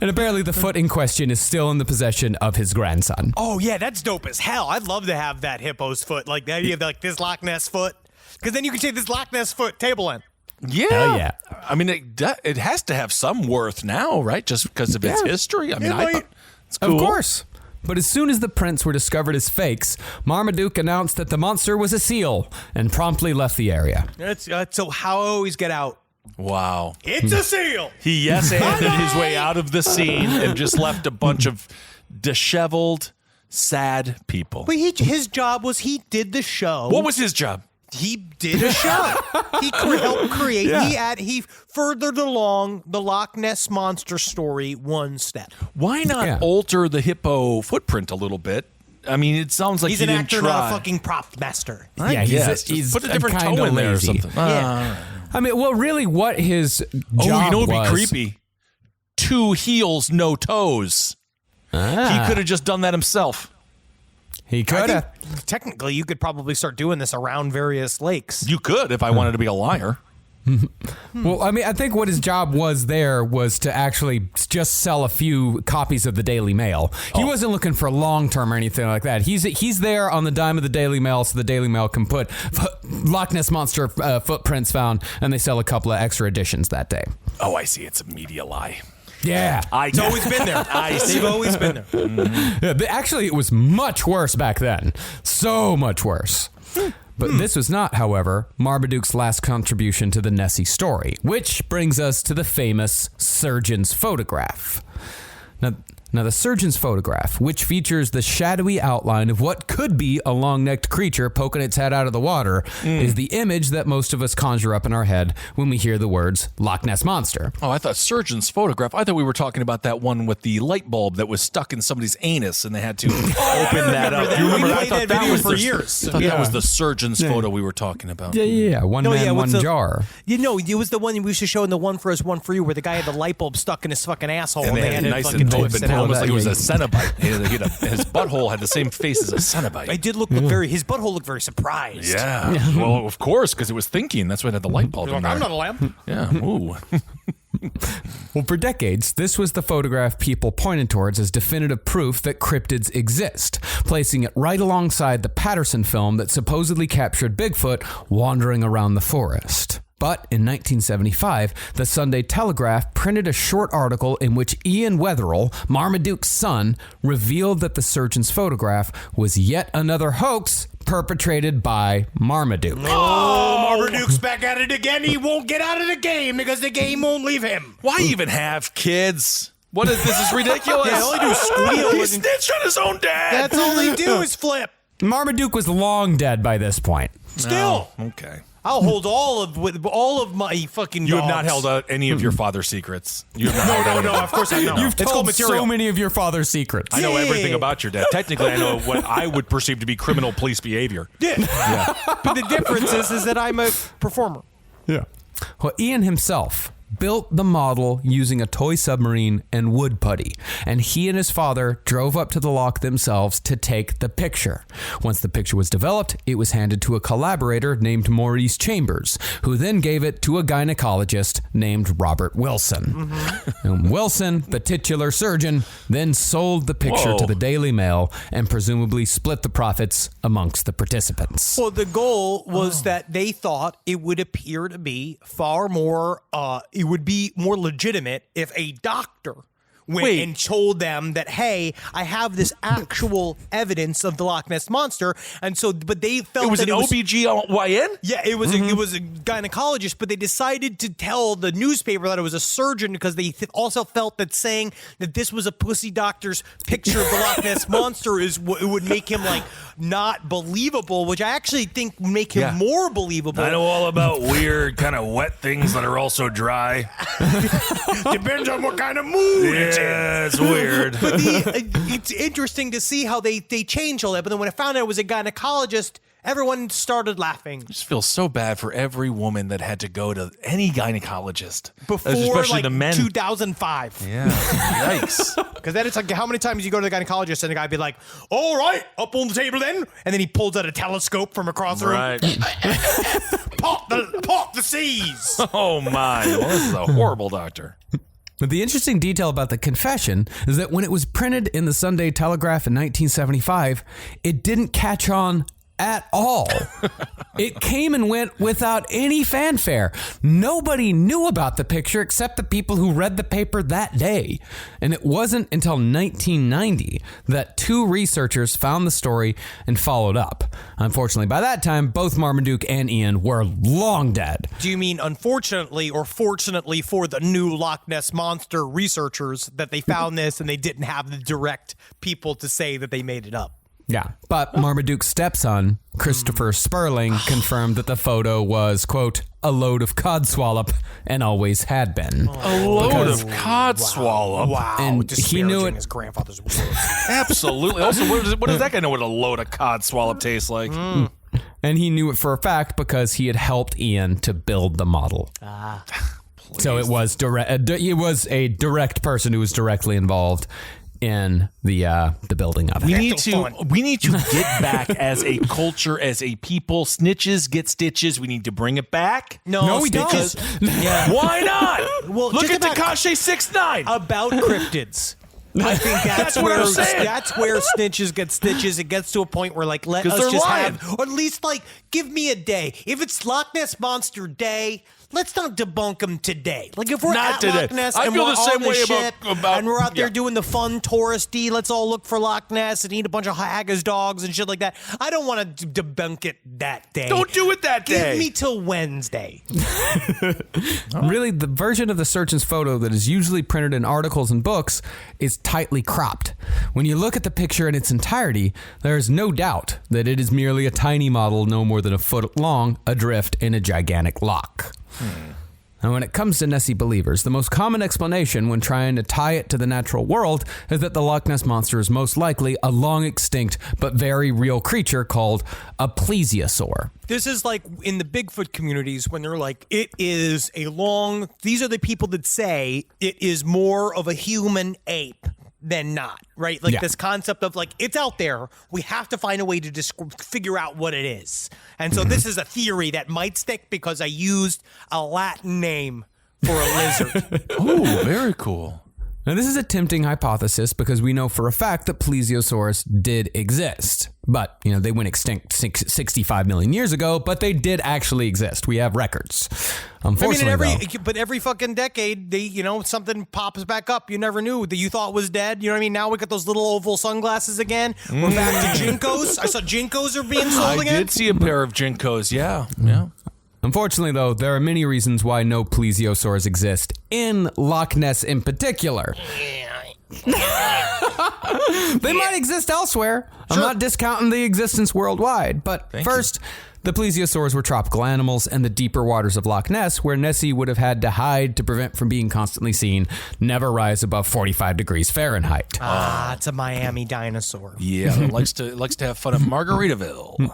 apparently the foot in question is still in the possession of his grandson. Oh, yeah, that's dope as hell. I'd love to have that hippo's foot. Like, the idea of this Loch Ness foot. Because then you can say this Loch Ness foot table end. Yeah. Hell yeah. I mean, it has to have some worth now, right? Just because of its history. I mean, I thought it's cool. Of course. But as soon as the prints were discovered as fakes, Marmaduke announced that the monster was a seal and promptly left the area. So how I always get out. Wow. It's a seal. He yes-handed his way out of the scene and just left a bunch of disheveled, sad people. But his job was he did the show. What was his job? He did a show. He helped create. Yeah. He furthered along the Loch Ness Monster story one step. Why not alter the hippo footprint a little bit? I mean, it sounds like He's he an didn't actor, try. not a fucking prop master. Yeah, he's put a different kinda toe in there or lazy. something. Yeah. I mean, well, really what his job You know what would was... be creepy? 2 heels, no toes. He could have just done that himself. He could have. Technically, you could probably start doing this around various lakes. You could if I wanted to be a liar. Well, I mean, I think what his job was there was to actually just sell a few copies of the Daily Mail. He wasn't looking for long term or anything like that. He's there on the dime of the Daily Mail, so the Daily Mail can put Loch Ness Monster footprints found, and they sell a couple of extra editions that day. Oh, I see. It's a media lie. Yeah. It's always been there. They've always been there. Yeah, actually, it was much worse back then. So much worse. But this was not, however, Marmaduke's last contribution to the Nessie story, which brings us to the famous surgeon's photograph. Now, Now, the surgeon's photograph, which features the shadowy outline of what could be a long-necked creature poking its head out of the water, is the image that most of us conjure up in our head when we hear the words Loch Ness Monster. Oh, I thought surgeon's photograph. I thought we were talking about that one with the light bulb that was stuck in somebody's anus and they had to open that up. Do you remember? I thought that was for years. I thought that was the surgeon's photo we were talking about. Yeah. One man, one jar. You know, it was the one we used to show in the One for Us, One for You, where the guy had the light bulb stuck in his fucking asshole. And they had it nice and open, almost like it was a Cenobite. His butthole had the same face as a Cenobite. It did look his butthole looked very surprised. Yeah. Well, of course, because it was thinking. That's why it had the light bulb in there. I'm not a lamp. Yeah. Ooh. Well, for decades, this was the photograph people pointed towards as definitive proof that cryptids exist, placing it right alongside the Patterson film that supposedly captured Bigfoot wandering around the forest. But in 1975, the Sunday Telegraph printed a short article in which Ian Wetherill, Marmaduke's son, revealed that the surgeon's photograph was yet another hoax perpetrated by Marmaduke. Oh, Marmaduke's back at it again. He won't get out of the game because the game won't leave him. Why even have kids? What is this? Is ridiculous. Yeah, all they do is squeal. He snitched on his own dad. That's all they do is flip. Marmaduke was long dead by this point. Still. Oh, okay. I'll hold all of my fucking You have dogs. not held out any of your father's secrets. You have not held No, of course I know. You've It's called told material. so many of your father's secrets. I know Yeah. everything about your dad. Technically, I know what I would perceive to be criminal police behavior. Yeah. But the difference is that I'm a performer. Yeah. Well, Ian himself built the model using a toy submarine and wood putty, and he and his father drove up to the loch themselves to take the picture. Once the picture was developed, it was handed to a collaborator named Maurice Chambers, who then gave it to a gynecologist named Robert Wilson. And Wilson, the titular surgeon, then sold the picture to the Daily Mail and presumably split the profits amongst the participants. Well, the goal was that they thought it would appear to be far more, it would be more legitimate if a doctor went and told them that, hey, I have this actual evidence of the Loch Ness Monster. And so, but they felt It was that an OBGYN? Yeah, it was a gynecologist, but they decided to tell the newspaper that it was a surgeon because they also felt that saying that this was a pussy doctor's picture of the Loch Ness Monster it would make him like not believable, which I actually think would make him more believable. I know all about weird kind of wet things that are also dry. Depends on what kind of mood it's in. Yeah, it's weird. But it's interesting to see how they changed all that. But then when I found out it was a gynecologist, everyone started laughing. I just feel so bad for every woman that had to go to any gynecologist. Before especially like the men. 2005. Yeah, yikes. Because then it's like, how many times you go to the gynecologist and the guy be like, all right, up on the table then. And then he pulls out a telescope from across the room. Right. Pop the seas. Oh, my. Well, this is a horrible doctor. But the interesting detail about the confession is that when it was printed in the Sunday Telegraph in 1975, it didn't catch on at all. It came and went without any fanfare. Nobody knew about the picture except the people who read the paper that day. And it wasn't until 1990 that two researchers found the story and followed up. Unfortunately, by that time, both Marmaduke and Ian were long dead. Do you mean unfortunately or fortunately for the new Loch Ness Monster researchers that they found this and they didn't have the direct people to say that they made it up? Yeah, but Marmaduke's stepson, Christopher Sperling, confirmed that the photo was, quote, a load of codswallop and always had been. A load of codswallop. Wow. And he knew it. His grandfather's word. Absolutely. Also, what does that guy know what a load of codswallop tastes like? And he knew it for a fact because he had helped Ian to build the model. So it was it was a direct person who was directly involved in the building of it. We need to get back as a culture, as a people. Snitches get stitches. We need to bring it back. No, we don't. Yeah. Why not? Well, look just at Tekashi 6ix9ine. About cryptids. I think that's what where I'm saying. that's where snitches get stitches. It gets to a point where like let 'Cause us they're just lying. have, or at least like give me a day. If it's Loch Ness Monster Day, let's not debunk them today. Like if we're Not at today. Loch Ness I and feel we're the same on the way ship about and we're out there yeah. doing the fun touristy, let's all look for Loch Ness and eat a bunch of haggis dogs and shit like that. I don't want to debunk it that day. Don't do it that day. Give me till Wednesday. Really, the version of the surgeon's photo that is usually printed in articles and books is tightly cropped. When you look at the picture in its entirety, there is no doubt that it is merely a tiny model no more than a foot long, adrift in a gigantic loch. And when it comes to Nessie believers, the most common explanation when trying to tie it to the natural world is that the Loch Ness Monster is most likely a long extinct but very real creature called a plesiosaur. This is like in the Bigfoot communities when they're like, it is a long, these are the people that say it is more of a human ape than not, right? Like this concept of like, it's out there. We have to find a way to figure out what it is. And so this is a theory that might stick because I used a Latin name for a lizard. Oh, very cool. Now, this is a tempting hypothesis because we know for a fact that plesiosaurs did exist. But, they went extinct 65 million years ago, but they did actually exist. We have records. Unfortunately, but every fucking decade, something pops back up you never knew that you thought was dead. You know what I mean? Now we got those little oval sunglasses again. We're back to Jinkos. I saw Jinkos are being sold again. I did see a pair of Jinkos, yeah. Unfortunately, though, there are many reasons why no plesiosaurs exist in Loch Ness in particular. They might exist elsewhere. I'm not discounting the existence worldwide, but first, the plesiosaurs were tropical animals, and the deeper waters of Loch Ness, where Nessie would have had to hide to prevent from being constantly seen, never rise above 45 degrees Fahrenheit. It's a Miami dinosaur. Yeah, it likes to have fun at Margaritaville.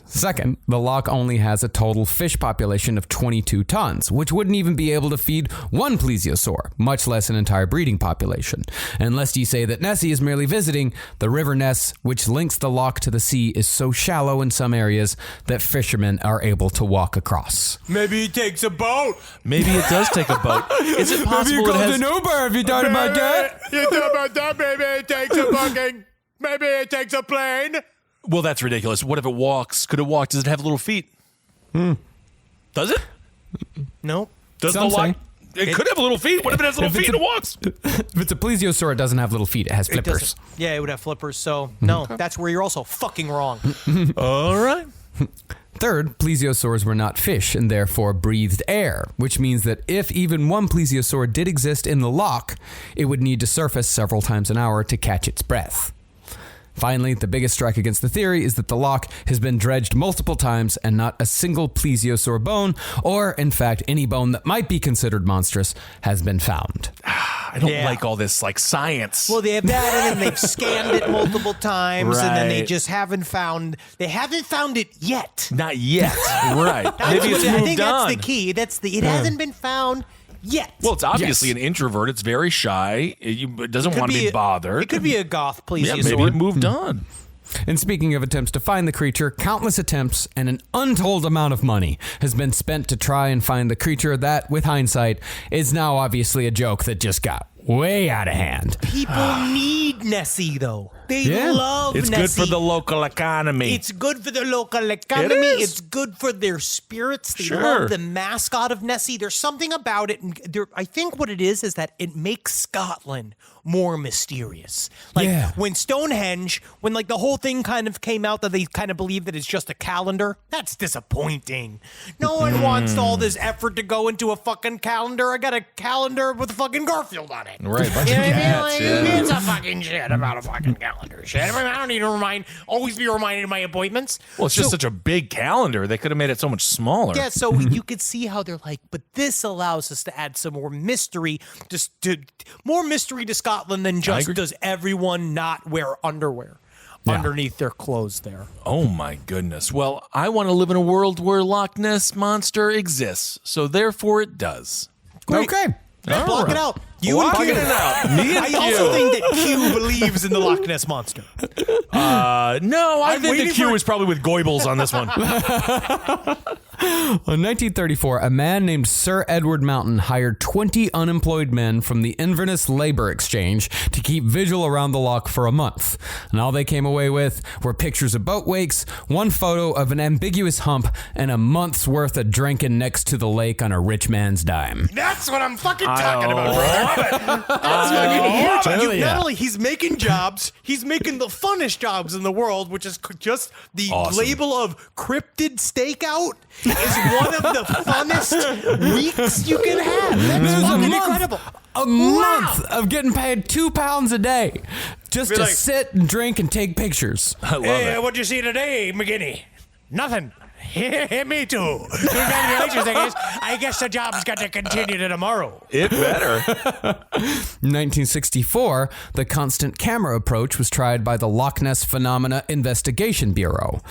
Second, the loch only has a total fish population of 22 tons, which wouldn't even be able to feed one plesiosaur, much less an entire breeding population. Unless you say that Nessie is merely visiting, the River Ness, which links the loch to the sea, is so shallow in some areas that fishermen are able to walk across. Maybe it takes a boat. Maybe it does take a boat. Is it possible Maybe you called an Uber if you thought about that? You thought about that? Maybe it takes a fucking... Maybe it takes a plane. Well, that's ridiculous. What if it walks? Could it walk? Does it have little feet? Does it? No. Does the loch? It could have little feet. What if it has little feet and it walks? If it's a plesiosaur, it doesn't have little feet. It has flippers. Yeah, it would have flippers. So, no, that's where you're also fucking wrong. All right. Third, plesiosaurs were not fish and therefore breathed air, which means that if even one plesiosaur did exist in the loch, it would need to surface several times an hour to catch its breath. Finally, the biggest strike against the theory is that the loch has been dredged multiple times and not a single plesiosaur bone, or in fact any bone that might be considered monstrous, has been found. I don't like all this science. Well, they have that and then they've scanned it multiple times and then they just haven't found it yet. Not yet. Right. Maybe it's moved on. I think that's the key. It hasn't been found yet. Well, it's obviously an introvert. It's very shy. It doesn't want to be bothered. It could be a goth plesiosaur. Yeah, maybe it moved on. And speaking of attempts to find the creature, countless attempts and an untold amount of money has been spent to try and find the creature that, with hindsight, is now obviously a joke that just got way out of hand. People need Nessie, though. They love Nessie. It's good for the local economy. It's good for the local economy. It's good for their spirits. They love the mascot of Nessie. There's something about it. And I think what it is that it makes Scotland more mysterious. When Stonehenge, when the whole thing kind of came out that they kind of believe that it's just a calendar, that's disappointing. No one wants all this effort to go into a fucking calendar. I got a calendar with a fucking Garfield on it. Right. It's a fucking shit about a fucking calendar. Shit. I don't need to always be reminded of my appointments. Well, it's just such a big calendar. They could have made it so much smaller. Yeah, so you could see how they're but this allows us to add some more mystery, more mystery to Scotland than just does everyone not wear underwear underneath their clothes there. Oh my goodness. Well, I want to live in a world where Loch Ness Monster exists, so therefore it does. Great. Okay. Block it out. You and Q. It out. Me and I also think that Q believes in the Loch Ness Monster. No, I think the Q is probably with Goebbels on this one. In 1934, a man named Sir Edward Mountain hired 20 unemployed men from the Inverness Labour Exchange to keep vigil around the loch for a month. And all they came away with were pictures of boat wakes, one photo of an ambiguous hump, and a month's worth of drinking next to the lake on a rich man's dime. That's what I'm fucking talking about, brother. Not only he's making jobs, he's making the funnest jobs in the world, which is just the label of cryptid stakeout is one of the funnest weeks you can have. That's fucking incredible. A month of getting paid £2 a day just to sit and drink and take pictures. I love it. What'd you see today, McGinney? Nothing. Me too. Congratulations, I guess the job's got to continue to tomorrow. It better. In 1964, the constant camera approach was tried by the Loch Ness Phenomena Investigation Bureau.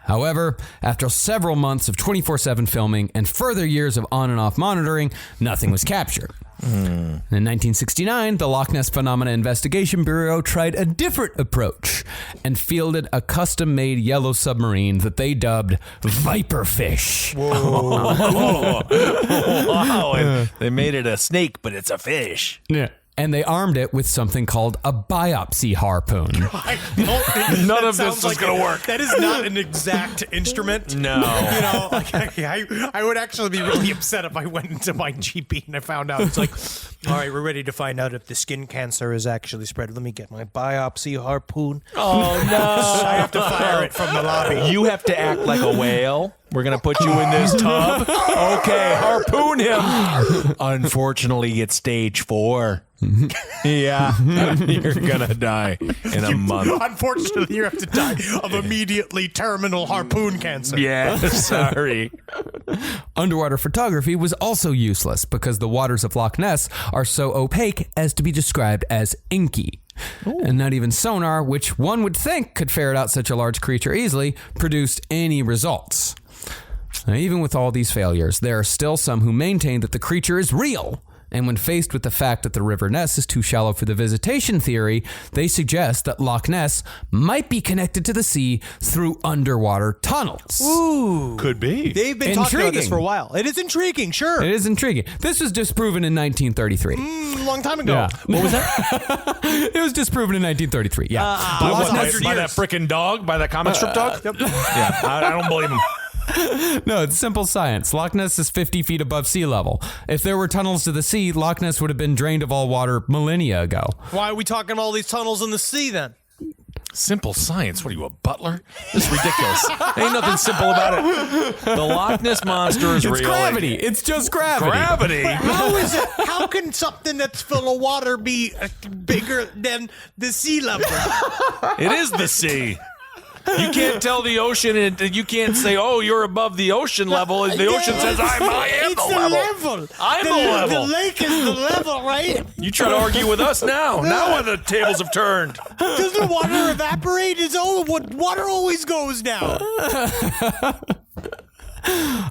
However, after several months of 24/7 filming and further years of on and off monitoring, nothing was captured. In 1969, the Loch Ness Phenomena Investigation Bureau tried a different approach and fielded a custom-made yellow submarine that they dubbed Viperfish. Wow. And they made it a snake, but it's a fish. Yeah. And they armed it with something called a biopsy harpoon. I don't think None of this is going to work. That is not an exact instrument. No. You know, like, I would actually be really upset if I went into my GP and I found out. It's like, all right, we're ready to find out if the skin cancer is actually spread. Let me get my biopsy harpoon. Oh, no. I have to fire it from the lobby. You have to act like a whale. We're going to put you in this tub. Okay, harpoon him. Unfortunately, it's stage 4. Yeah, you're going to die in a month. Unfortunately, you have to die of immediately terminal harpoon cancer. Yeah, sorry. Underwater photography was also useless because the waters of Loch Ness are so opaque as to be described as inky. Ooh. And not even sonar, which one would think could ferret out such a large creature easily, produced any results. Now, even with all these failures, there are still some who maintain that the creature is real. And when faced with the fact that the River Ness is too shallow for the visitation theory, they suggest that Loch Ness might be connected to the sea through underwater tunnels. Ooh. Could be. They've been talking about this for a while. It is intriguing, sure. It is intriguing. This was disproven in 1933. A long time ago. Yeah. What was that? It was disproven in 1933, yeah. By that frickin' dog? By that comic strip dog? Yep. Yeah, I don't believe him. No, it's simple science. Loch Ness is 50 feet above sea level. If there were tunnels to the sea, Loch Ness would have been drained of all water millennia ago. Why are we talking about all these tunnels in the sea then? Simple science. What are you, a butler? This is ridiculous. Ain't nothing simple about it. The Loch Ness Monster is real. It's gravity. It's just gravity. Gravity? How is it? How can something that's full of water be bigger than the sea level? It is the sea. You can't tell the ocean, and you can't say, "Oh, you're above the ocean level." And the ocean says, "I am the level. I'm the level. The lake is the level, right? You try to argue with us now. Now the tables have turned. Does the water evaporate? Water always goes now.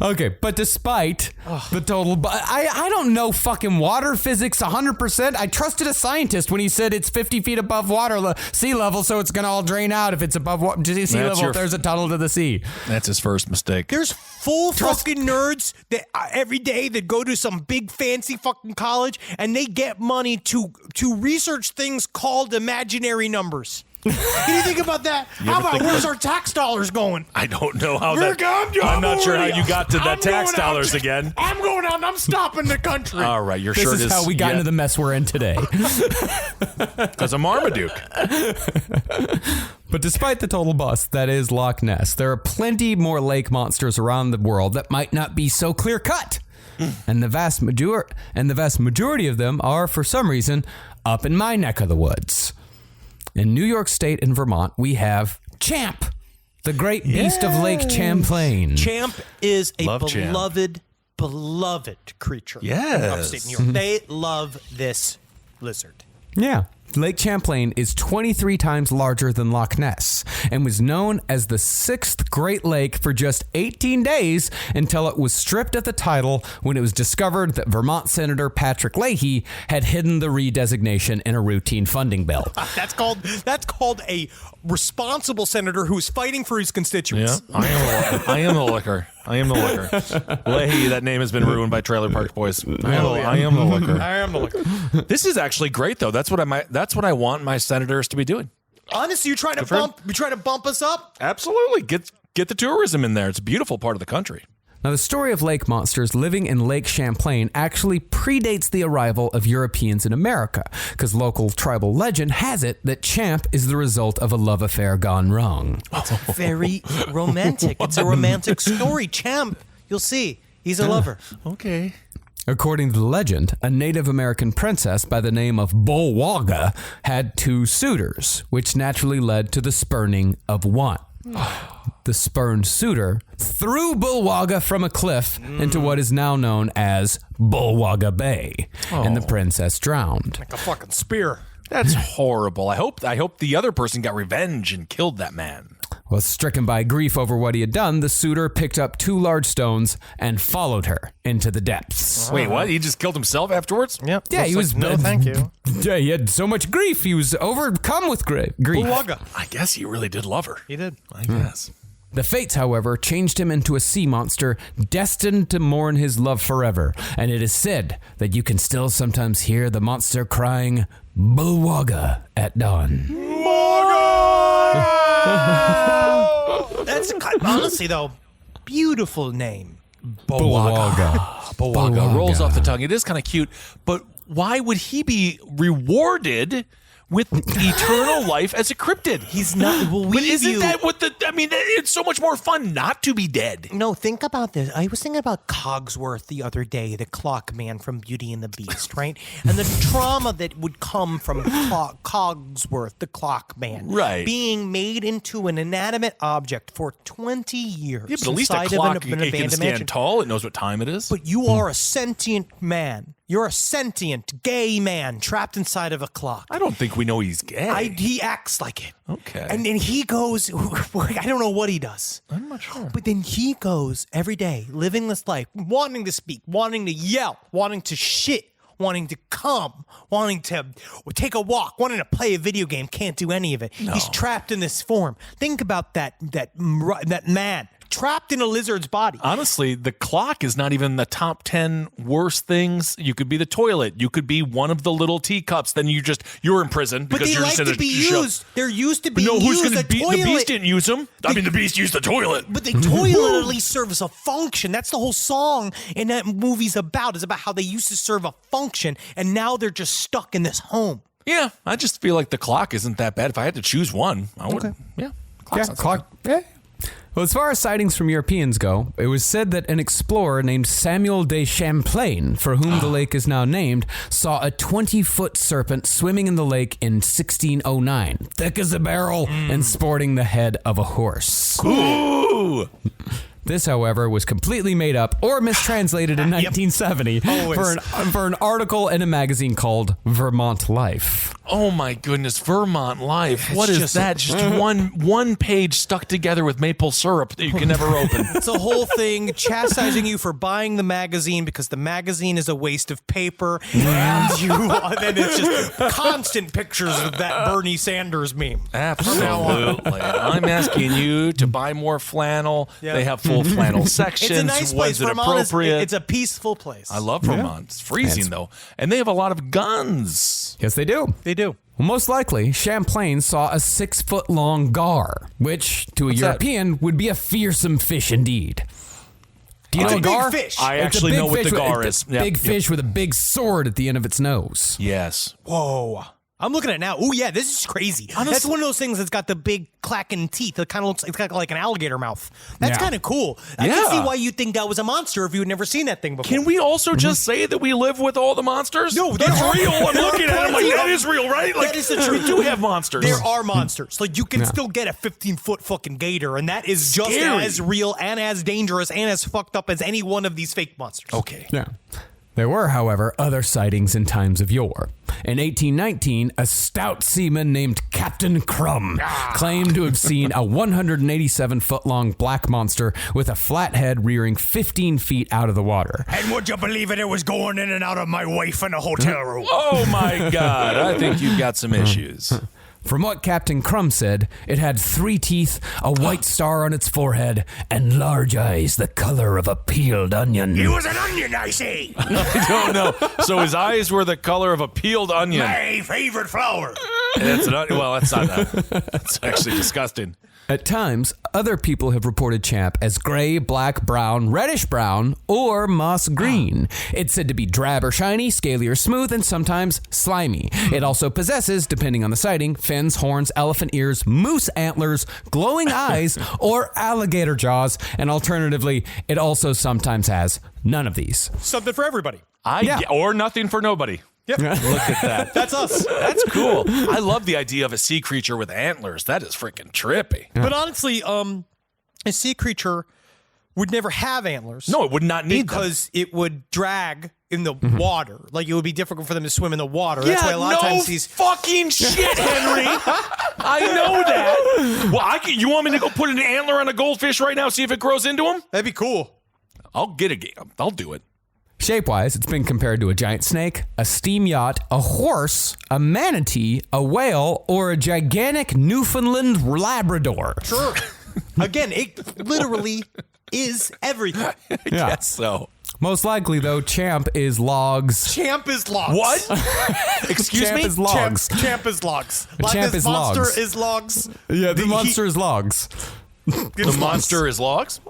Okay, but despite the total... I don't know fucking water physics 100%. I trusted a scientist when he said it's 50 feet above sea level, so it's going to all drain out if it's above sea level if there's a tunnel to the sea. That's his first mistake. There's fucking nerds that every day that go to some big fancy fucking college and they get money to research things called imaginary numbers. Can you think about that? How about where's our tax dollars going? I don't know how I'm not sure how you got to the tax dollars again. I'm going out and I'm stopping the country. All right, your this shirt is how we got into the mess we're in today. Because I'm Marmaduke. But despite the total bust that is Loch Ness, there are plenty more lake monsters around the world that might not be so clear cut. And the vast majority of them are, for some reason, up in my neck of the woods. In New York State and Vermont, we have Champ, the great beast of Lake Champlain. Champ is a Love beloved creature. Yes. In upstate New York. They love this lizard. Yeah. Lake Champlain is 23 times larger than Loch Ness and was known as the 6th Great Lake for just 18 days until it was stripped of the title when it was discovered that Vermont Senator Patrick Leahy had hidden the redesignation in a routine funding bill. That's called a responsible senator who's fighting for his constituents. Yeah, I am the liquor. Leahy, that name has been ruined by Trailer Park Boys. I am the liquor. This is actually great, though. That's what I want my senators to be doing. Honestly, you try to bump us up? Absolutely. Get the tourism in there. It's a beautiful part of the country. Now, the story of lake monsters living in Lake Champlain actually predates the arrival of Europeans in America, because local tribal legend has it that Champ is the result of a love affair gone wrong. Very romantic. It's a romantic story. Champ, you'll see, he's a lover. Okay. According to the legend, a Native American princess by the name of Bulwaga had 2 suitors, which naturally led to the spurning of one. The spurned suitor threw Bulwaga from a cliff into what is now known as Bulwaga Bay, and the princess drowned. Like a fucking spear. That's horrible. I hope the other person got revenge and killed that man. Well, stricken by grief over what he had done, the suitor picked up 2 large stones and followed her into the depths. Wait, what? He just killed himself afterwards? Yep. Yeah, he was. No, thank you. Yeah, he had so much grief. He was overcome with grief. Bulwaga. I guess he really did love her. He did. I guess. The fates, however, changed him into a sea monster destined to mourn his love forever. And it is said that you can still sometimes hear the monster crying, Bulwaga at dawn. That's honestly though, beautiful name. Bulwaga rolls off the tongue. It is kind of cute, but why would he be rewarded with eternal life as a cryptid? He's not. Well, but isn't that what the? I mean, it's so much more fun not to be dead. No, think about this. I was thinking about Cogsworth the other day, the clock man from Beauty and the Beast, right? And the trauma that would come from Cogsworth, the clock man, right, being made into an inanimate object for 20 years. Yeah, but at least a clock can stand tall. It knows what time it is. But you are a sentient man. You're a sentient gay man trapped inside of a clock. I don't think we know he's gay. He acts like it. Okay. And then he goes, I don't know what he does. I'm not sure. But then he goes every day, living this life, wanting to speak, wanting to yell, wanting to shit, wanting to come, wanting to take a walk, wanting to play a video game, can't do any of it. No. He's trapped in this form. Think about that man. Trapped in a lizard's body. Honestly, the clock is not even the top 10 worst things. You could be the toilet. You could be one of the little teacups. Then you're in prison because you're just in a to be used. They're used to be used. Who's going to be? The Beast didn't use them. The Beast used the toilet. But the toilet at least serves a function. That's the whole song and that movie's about. Is about how they used to serve a function and now they're just stuck in this home. Yeah, I just feel like the clock isn't that bad. If I had to choose one, I would. Okay. Yeah, clock. Yeah. Well, as far as sightings from Europeans go, it was said that an explorer named Samuel de Champlain, for whom the lake is now named, saw a 20-foot serpent swimming in the lake in 1609, thick as a barrel and sporting the head of a horse. Ooh! This, however, was completely made up or mistranslated in 1970 for an article in a magazine called Vermont Life. Oh my goodness, Vermont Life. What is that? Just one page stuck together with maple syrup that you can never open. It's a whole thing chastising you for buying the magazine because the magazine is a waste of paper. And then it's just constant pictures of that Bernie Sanders meme. Absolutely. I'm asking you to buy more flannel. Yeah. They have full flannel sections. It's a nice place. Vermont appropriate. It's a peaceful place. I love Vermont. It's freezing though. And they have a lot of guns. Yes, they do. They do. Well, most likely, Champlain saw a 6-foot-long gar, which to a European would be a fearsome fish indeed. Do you know a gar? Big fish. I actually know what the gar is. Big fish with a big sword at the end of its nose. Yes. Whoa. I'm looking at it now. Oh, yeah, this is crazy. Honestly, that's one of those things that's got the big clacking teeth. It kind of looks it's got like an alligator mouth. That's kind of cool. I can see why you'd think that was a monster if you had never seen that thing before. Can we also just say that we live with all the monsters? No, that's real. I'm looking at it. I'm like, that is real, right? Like, that is the truth. We do have monsters. There are monsters. Like, you can still get a 15-foot fucking gator, and that is just as real and as dangerous and as fucked up as any one of these fake monsters. Okay. Yeah. There were, however, other sightings in times of yore. In 1819, a stout seaman named Captain Crumb claimed to have seen a 187-foot-long black monster with a flat head rearing 15 feet out of the water. And would you believe it was going in and out of my wife in a hotel room? Oh, my God. I think you've got some issues. From what Captain Crumb said, it had 3 teeth, a white star on its forehead, and large eyes the color of a peeled onion. He was an onion, I see. I don't know. So his eyes were the color of a peeled onion. My favorite flower. That's an onion. Well, that's not that. That's actually disgusting. At times, other people have reported Champ as gray, black, brown, reddish brown, or moss green. It's said to be drab or shiny, scaly or smooth, and sometimes slimy. It also possesses, depending on the sighting, fins, horns, elephant ears, moose antlers, glowing eyes, or alligator jaws. And alternatively, it also sometimes has none of these. Something for everybody. Or nothing for nobody. Yep. Look at that. That's us. That's cool. I love the idea of a sea creature with antlers. That is freaking trippy. But honestly, a sea creature would never have antlers. No, it would not need because it would drag in the water. Like, it would be difficult for them to swim in the water. That's Yeah, why a lot of times these fucking shit, Henry. I know that. Well, you want me to go put an antler on a goldfish right now, see if it grows into him? That'd be cool. I'll do it. Shape-wise, it's been compared to a giant snake, a steam yacht, a horse, a manatee, a whale, or a gigantic Newfoundland Labrador. Sure. Again, it literally is everything. I guess so. Most likely, though, Champ is logs. Champ is logs. What? Excuse Champ me? is logs. Champ is logs. Like Champ this is monster logs. is logs. Yeah, the monster is logs. The monster is logs?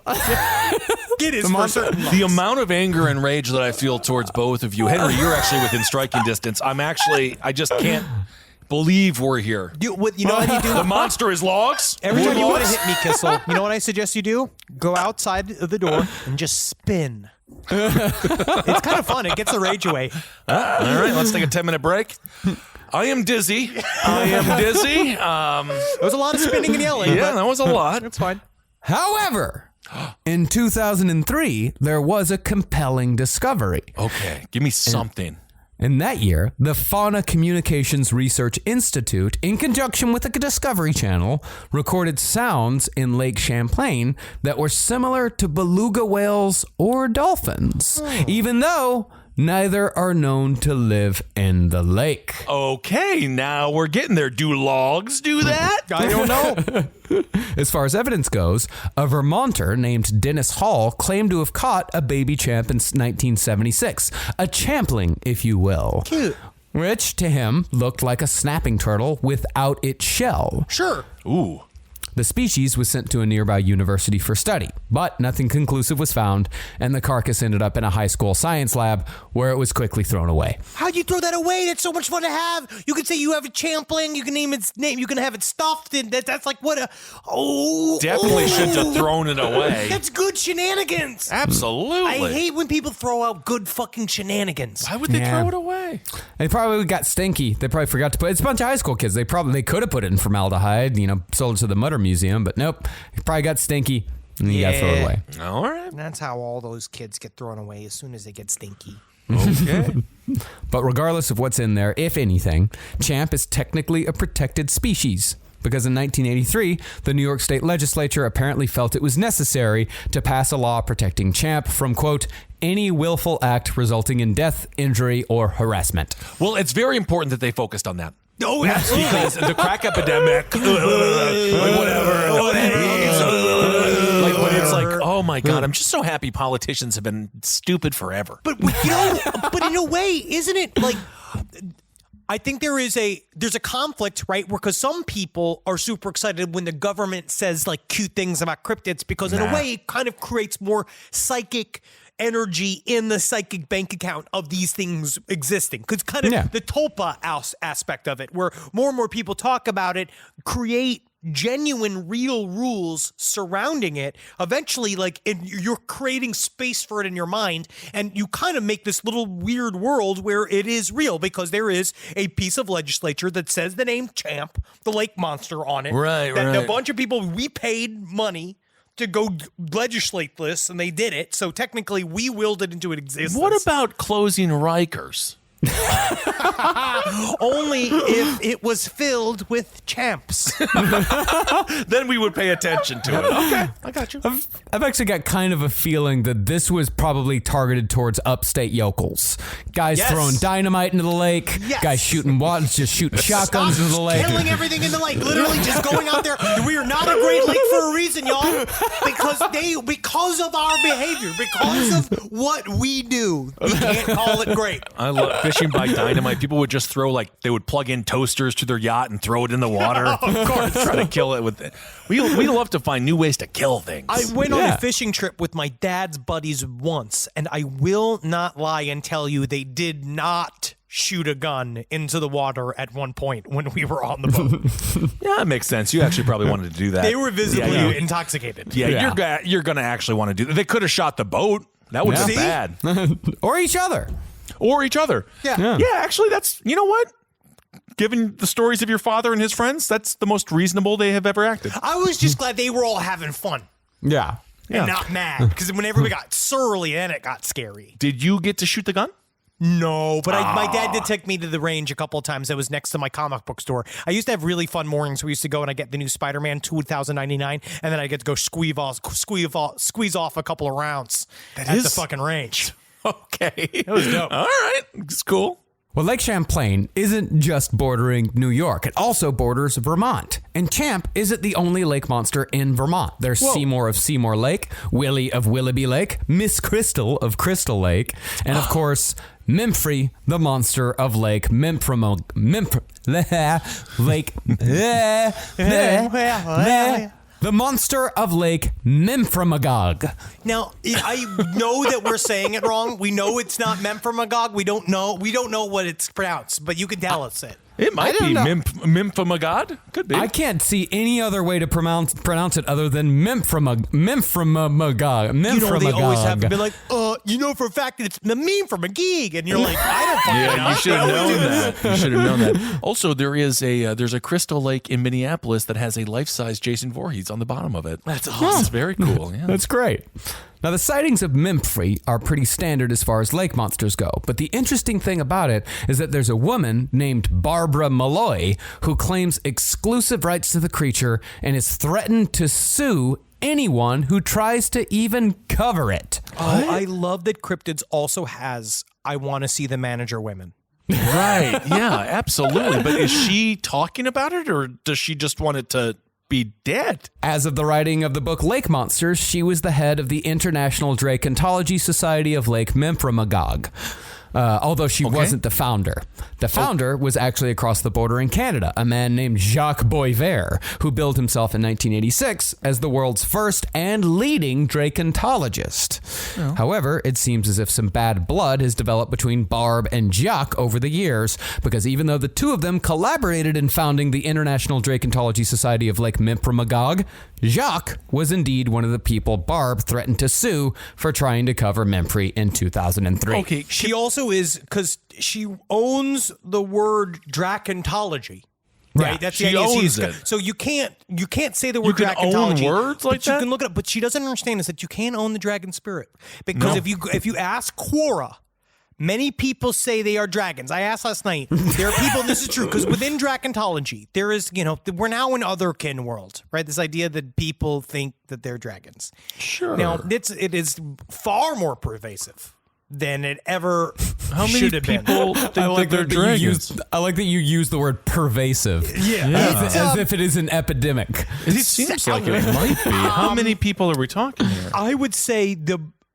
It is The monster- The amount of anger and rage that I feel towards both of you, Henry, you're actually within striking distance. I just can't believe we're here. You know what you do? The monster is logs? Every time you want to hit me, Kissel, you know what I suggest you do? Go outside of the door and just spin. It's kind of fun. It gets the rage away. All right, let's take a 10-minute break. I am dizzy. There was a lot of spinning and yelling. Yeah, but that was a lot. It's fine. However, in 2003, there was a compelling discovery. Okay, give me something. In that year, the Fauna Communications Research Institute, in conjunction with the Discovery Channel, recorded sounds in Lake Champlain that were similar to beluga whales or dolphins, even though neither are known to live in the lake. Okay, now we're getting there. Do logs do that? I don't know. As far as evidence goes, a Vermonter named Dennis Hall claimed to have caught a baby champ in 1976, a champling, if you will. Cute. Which, to him, looked like a snapping turtle without its shell. Sure. Ooh. The species was sent to a nearby university for study, but nothing conclusive was found, and the carcass ended up in a high school science lab where it was quickly thrown away. How'd you throw that away? That's so much fun to have. You could say you have a champling. You can name its name. You can have it stuffed. And that's like what a... Oh. Definitely shouldn't have thrown it away. That's good shenanigans. Absolutely. I hate when people throw out good fucking shenanigans. Why would they throw it away? They probably got stinky. They probably forgot to put... It's a bunch of high school kids. They could have put it in formaldehyde, sold it to the Mutter Museum, but nope. It probably got stinky, and you got to throw it away. All right. That's how all those kids get thrown away as soon as they get stinky. Okay. But regardless of what's in there, if anything, champ is technically a protected species. Because in 1983, the New York State Legislature apparently felt it was necessary to pass a law protecting champ from, quote, any willful act resulting in death, injury, or harassment. Well, it's very important that they focused on that. Oh, absolutely. Because the crack epidemic, it's like, oh my God, I'm just so happy politicians have been stupid forever. But but in a way, isn't it like? I think there's a conflict, right? Because some people are super excited when the government says like cute things about cryptids, because in a way it kind of creates more psychic energy in the psychic bank account of these things existing. Because kind of the tulpa aspect of it, where more and more people talk about it, create genuine, real rules surrounding it. Eventually, you're creating space for it in your mind, and you kind of make this little weird world where it is real, because there is a piece of legislature that says the name Champ, the lake monster, on it. Right. A bunch of people, we paid money to go legislate this, and they did it. So technically, we willed it into existence. What about closing Rikers? Only if it was filled with champs. Then we would pay attention to it. Okay, I got you. I've actually got kind of a feeling that this was probably targeted towards upstate yokels. Guys throwing dynamite into the lake. Yes. Guys shooting shotguns into the lake. Killing everything in the lake. Literally just going out there. We are not a Great Lake for a reason, y'all. Because of our behavior. Because of what we do. We can't call it great. I love fishing by dynamite. People would just throw they would plug in toasters to their yacht and throw it in the water. Of course, try to kill it with it. We love to find new ways to kill things. I went on a fishing trip with my dad's buddies once, and I will not lie and tell you they did not shoot a gun into the water at one point when we were on the boat. Yeah, it makes sense. You actually probably wanted to do that. They were visibly intoxicated. Yeah, you're going to actually want to do that. They could have shot the boat. That would have been bad. Or each other. Yeah, actually, that's, you know what? Given the stories of your father and his friends, that's the most reasonable they have ever acted. I was just glad they were all having fun. Yeah. And not mad. Because whenever we got surly, then it got scary. Did you get to shoot the gun? No, but my dad did take me to the range a couple of times. It was next to my comic book store. I used to have really fun mornings. We used to go and I get the new Spider-Man 2099, and then I get to go squeeze off a couple of rounds at the fucking range. Okay. It was dope. All right. It's cool. Well, Lake Champlain isn't just bordering New York. It also borders Vermont. And Champ isn't the only lake monster in Vermont. There's Seymour of Seymour Lake, Willie of Willoughby Lake, Miss Crystal of Crystal Lake, and of course, Memphrey, the monster of Lake the monster of Lake Memphremagog. Now, I know that we're saying it wrong. We know it's not Memphremagog. We don't know what it's pronounced, but you can tell us it. It might be Memphremagog. Could be. I can't see any other way to pronounce it other than Memphremagog. You know, they always have to be like, you know for a fact that it's the meme from a gig, and you're like, I don't fucking know. You should have known that. You should have known that. Also, there's a Crystal Lake in Minneapolis that has a life-size Jason Voorhees on the bottom of it. That's awesome. It's very cool. Yeah. That's great. Now, the sightings of Memphrey are pretty standard as far as lake monsters go, but the interesting thing about it is that there's a woman named Barbara Malloy who claims exclusive rights to the creature and is threatened to sue anyone who tries to even cover it. Oh, I love that cryptids also has I want to see the manager women. Right. Yeah, absolutely. But is she talking about it, or does she just want it to be dead? As of the writing of the book Lake Monsters, she was the head of the International Dracontology Society of Lake Memphremagog. Although she wasn't the founder. The founder was actually across the border in Canada, a man named Jacques Boisvert, who billed himself in 1986 as the world's first and leading dracontologist. Oh. However, it seems as if some bad blood has developed between Barb and Jacques over the years, because even though the two of them collaborated in founding the International Dracontology Society of Lake Memphremagog, Jacques was indeed one of the people Barb threatened to sue for trying to cover Memphrey in 2003. Okay, she also is, because she owns the word dracontology. Right, Yeah, that's she the idea. owns it. So you can't say the word You can dracontology. own words like but that? You can look it up, but she doesn't understand is that you can't own the dragon spirit, because if you ask Quora, many people say they are dragons. I asked last night. There are people. This is true, because within dracontology, there is, we're now in otherkin world, right? This idea that people think that they're dragons. Sure. Now it is far more pervasive than it ever How many should have been. people think that they're dragons? I like that you use the word pervasive. As if it is an epidemic. It seems like it might be. How many people are we talking here? I would say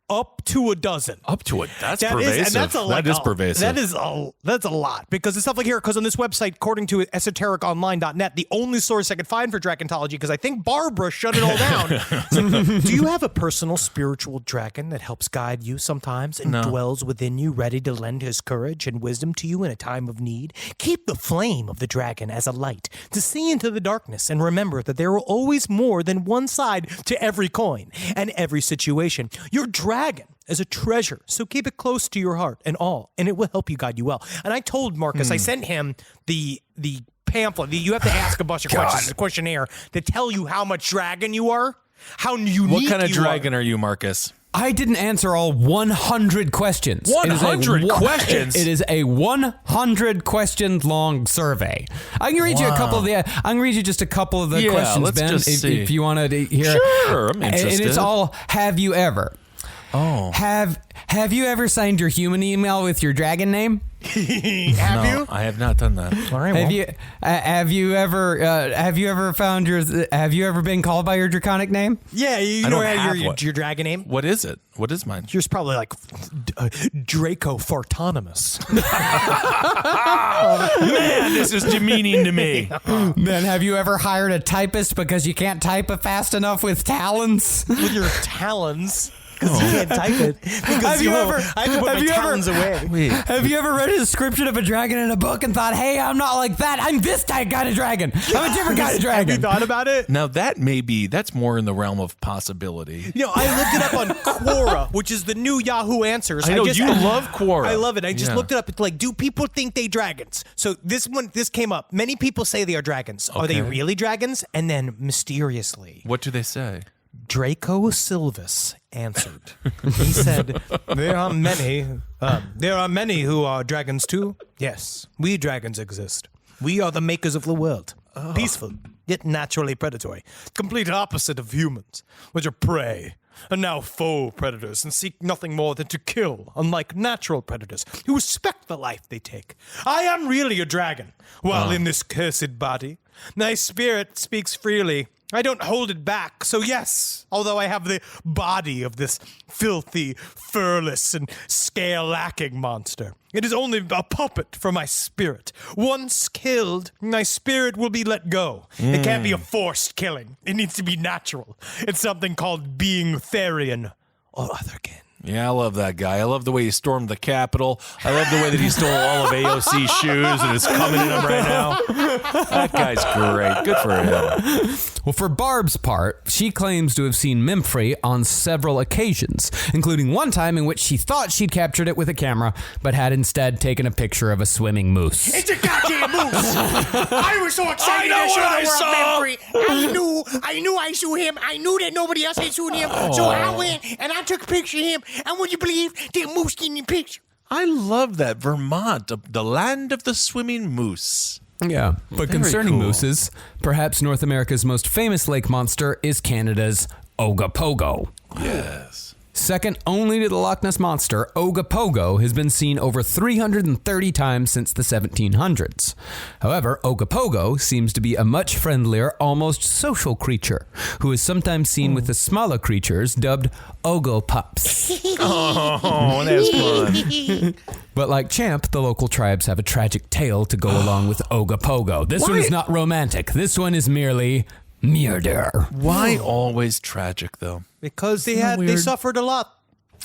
up to a dozen. Up to it. That's That pervasive. is, and that's That is pervasive. That's a lot, because it's stuff like here, because on this website, according to esotericonline.net, the only source I could find for dracontology, because I think Barbara shut it all down. Do you have a personal spiritual dragon that helps guide you sometimes and dwells within you, ready to lend his courage and wisdom to you in a time of need? Keep the flame of the dragon as a light to see into the darkness, and remember that there are always more than one side to every coin and every situation. Your dragon is a treasure, so keep it close to your heart and it will help you guide you well. And I told Marcus, I sent him the pamphlet. You have to ask a bunch of questions, a questionnaire, to tell you how much dragon you are, how unique. What kind of you dragon are you, Marcus? I didn't answer all 100 questions. 100 questions? It is a 100 question long survey. I can read you a couple of I can read you just a couple of the questions, let's Ben, just see. if you want to hear. Sure, I'm interested. And it's all, have you ever? Oh. Have you ever signed your human email with your dragon name? Have you? I have not done that. All right, Have you ever been called by your draconic name? yeah, you I know don't have your one. dragon name? What is it? What is mine? Yours probably like Draco Fortonimus. Man, this is demeaning to me. Then have you ever hired a typist because you can't type it fast enough with talons? With your talons. Because you can't type it. Because Have you ever- I have to put have my you ever- talons away. Wait. Have you ever read a description of a dragon in a book and thought, hey, I'm not like that. I'm this kind of dragon. I'm a different kind of Have you dragon. thought about it? Now that's more in the realm of possibility. You know, I looked it up on Quora, which is the new Yahoo Answers. I know you love Quora. I love it. I just Yeah. looked it up. It's like, do people think they dragons? So this came up. Many people say they are dragons. Are they Okay. really dragons? And then mysteriously, What do they say? Draco Silvus answered. He said, "There are many who are dragons too. Yes, we dragons exist. We are the makers of the world. Peaceful, yet naturally predatory. Complete opposite of humans, which are prey, and now foe predators, and seek nothing more than to kill, unlike natural predators, who respect the life they take. I am really a dragon, while in this cursed body. My spirit speaks freely. I don't hold it back, so yes, although I have the body of this filthy, furless, and scale-lacking monster, it is only a puppet for my spirit. Once killed, my spirit will be let go. It can't be a forced killing. It needs to be natural. It's something called being Therian or otherkin. Yeah, I love that guy. I love the way he stormed the Capitol. I love the way that he stole all of AOC's shoes and is coming in them right now. That guy's great. Good for him. Well, for Barb's part, she claims to have seen Memphrey on several occasions, including one time in which she thought she'd captured it with a camera, but had instead taken a picture of a swimming moose. It's a goddamn moose! I was so excited I know to show what I the world saw! Memphrey. I knew I saw him. I knew that nobody else had seen him. So I went and I took a picture of him. And would you believe the moose getting the picture? I love that. Vermont, the land of the swimming moose. Yeah, but Very concerning cool. mooses, perhaps North America's most famous lake monster is Canada's Ogopogo. Yes. Second only to the Loch Ness Monster, Ogopogo has been seen over 330 times since the 1700s. However, Ogopogo seems to be a much friendlier, almost social creature, who is sometimes seen with the smaller creatures dubbed Ogopups. Oh, that's fun. But like Champ, the local tribes have a tragic tale to go along with Ogopogo. This one is not romantic. This one is merely murder. Why always tragic, though? Because they suffered a lot.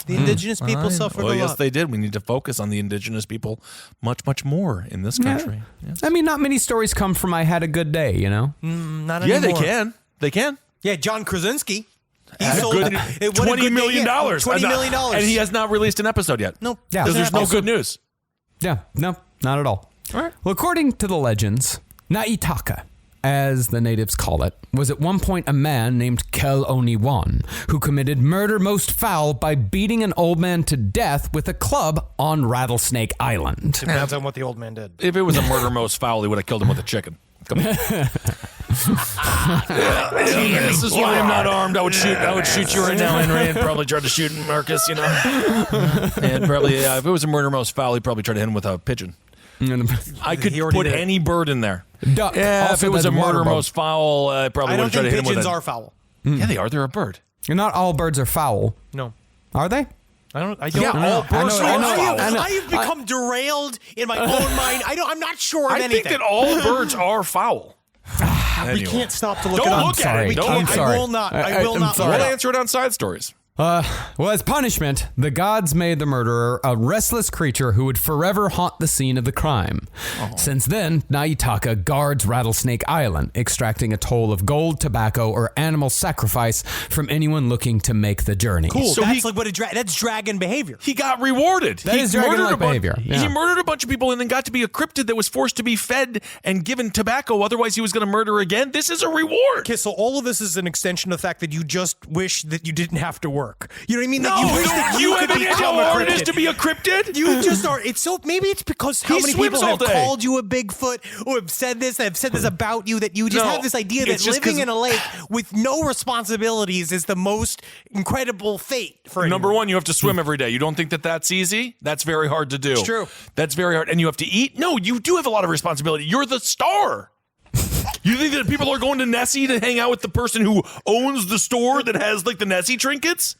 The indigenous people suffered a lot. Yes, they did. We need to focus on the indigenous people much, much more in this country. Yeah, I mean, not many stories come from I had a good day, you know? Not yeah anymore. they can. They can. Yeah, John Krasinski. He Had a sold good- it. What a $20 good million. day. Yeah, $20 million. And he has not released an episode yet. No. Yeah. Because there's no Also- good news. Yeah, no, not at all. All right. Well, according to the legends, Naitaka, as the natives call it, was at one point a man named Kel Oniwan, who committed murder most foul by beating an old man to death with a club on Rattlesnake Island. Depends on what the old man did. If it was a murder most foul, he would have killed him with a chicken. Come on. This is why I'm not armed. I would shoot you right now, Henry, and probably try to shoot Marcus, you know. And probably, if it was a murder most foul, he'd probably try to hit him with a pigeon. I could He already put did it. any bird in there. Duck. Yeah, if Also, it was that's a murder water most foul, I probably I would don't have tried to think hit him with pigeons a... are foul. Yeah, they are. They're a bird. Not all birds are foul, No. are they? I don't. Yeah, all birds are foul. I've become derailed in my own mind. I'm not sure of I anything. think that all birds are foul. We can't stop to look Don't it up. look at it. We Don't can't. look at it. I will not. I will I'm not. sorry. look We'll it up. answer it on Side Stories. Well, as punishment, the gods made the murderer a restless creature who would forever haunt the scene of the crime. Since then, Naitaka guards Rattlesnake Island, extracting a toll of gold, tobacco, or animal sacrifice from anyone looking to make the journey. Cool. So that's he- like what that's dragon behavior. He got rewarded. That He is dragon-like murdered a bu- behavior, yeah. He murdered a bunch of people and then got to be a cryptid that was forced to be fed and given tobacco. Otherwise, he was going to murder again. This is a reward. Okay, so all of this is an extension of the fact that you just wish that you didn't have to work. work. You know what I mean? No, Like, you wish that you could have any idea become how a hard it is cryptid. to be a cryptid? You just are. It's so maybe it's because how He many swims people all have day. called you a Bigfoot or have said this about you that you just No, have this idea that it's just living 'cause- in a lake with no responsibilities is the most incredible fate for Number anyone. one, you have to swim every day. You don't think that that's easy? That's very hard to do. It's true. That's very hard. And you have to eat? No, you do have a lot of responsibility. You're the star. You think that people are going to Nessie to hang out with the person who owns the store that has like the Nessie trinkets?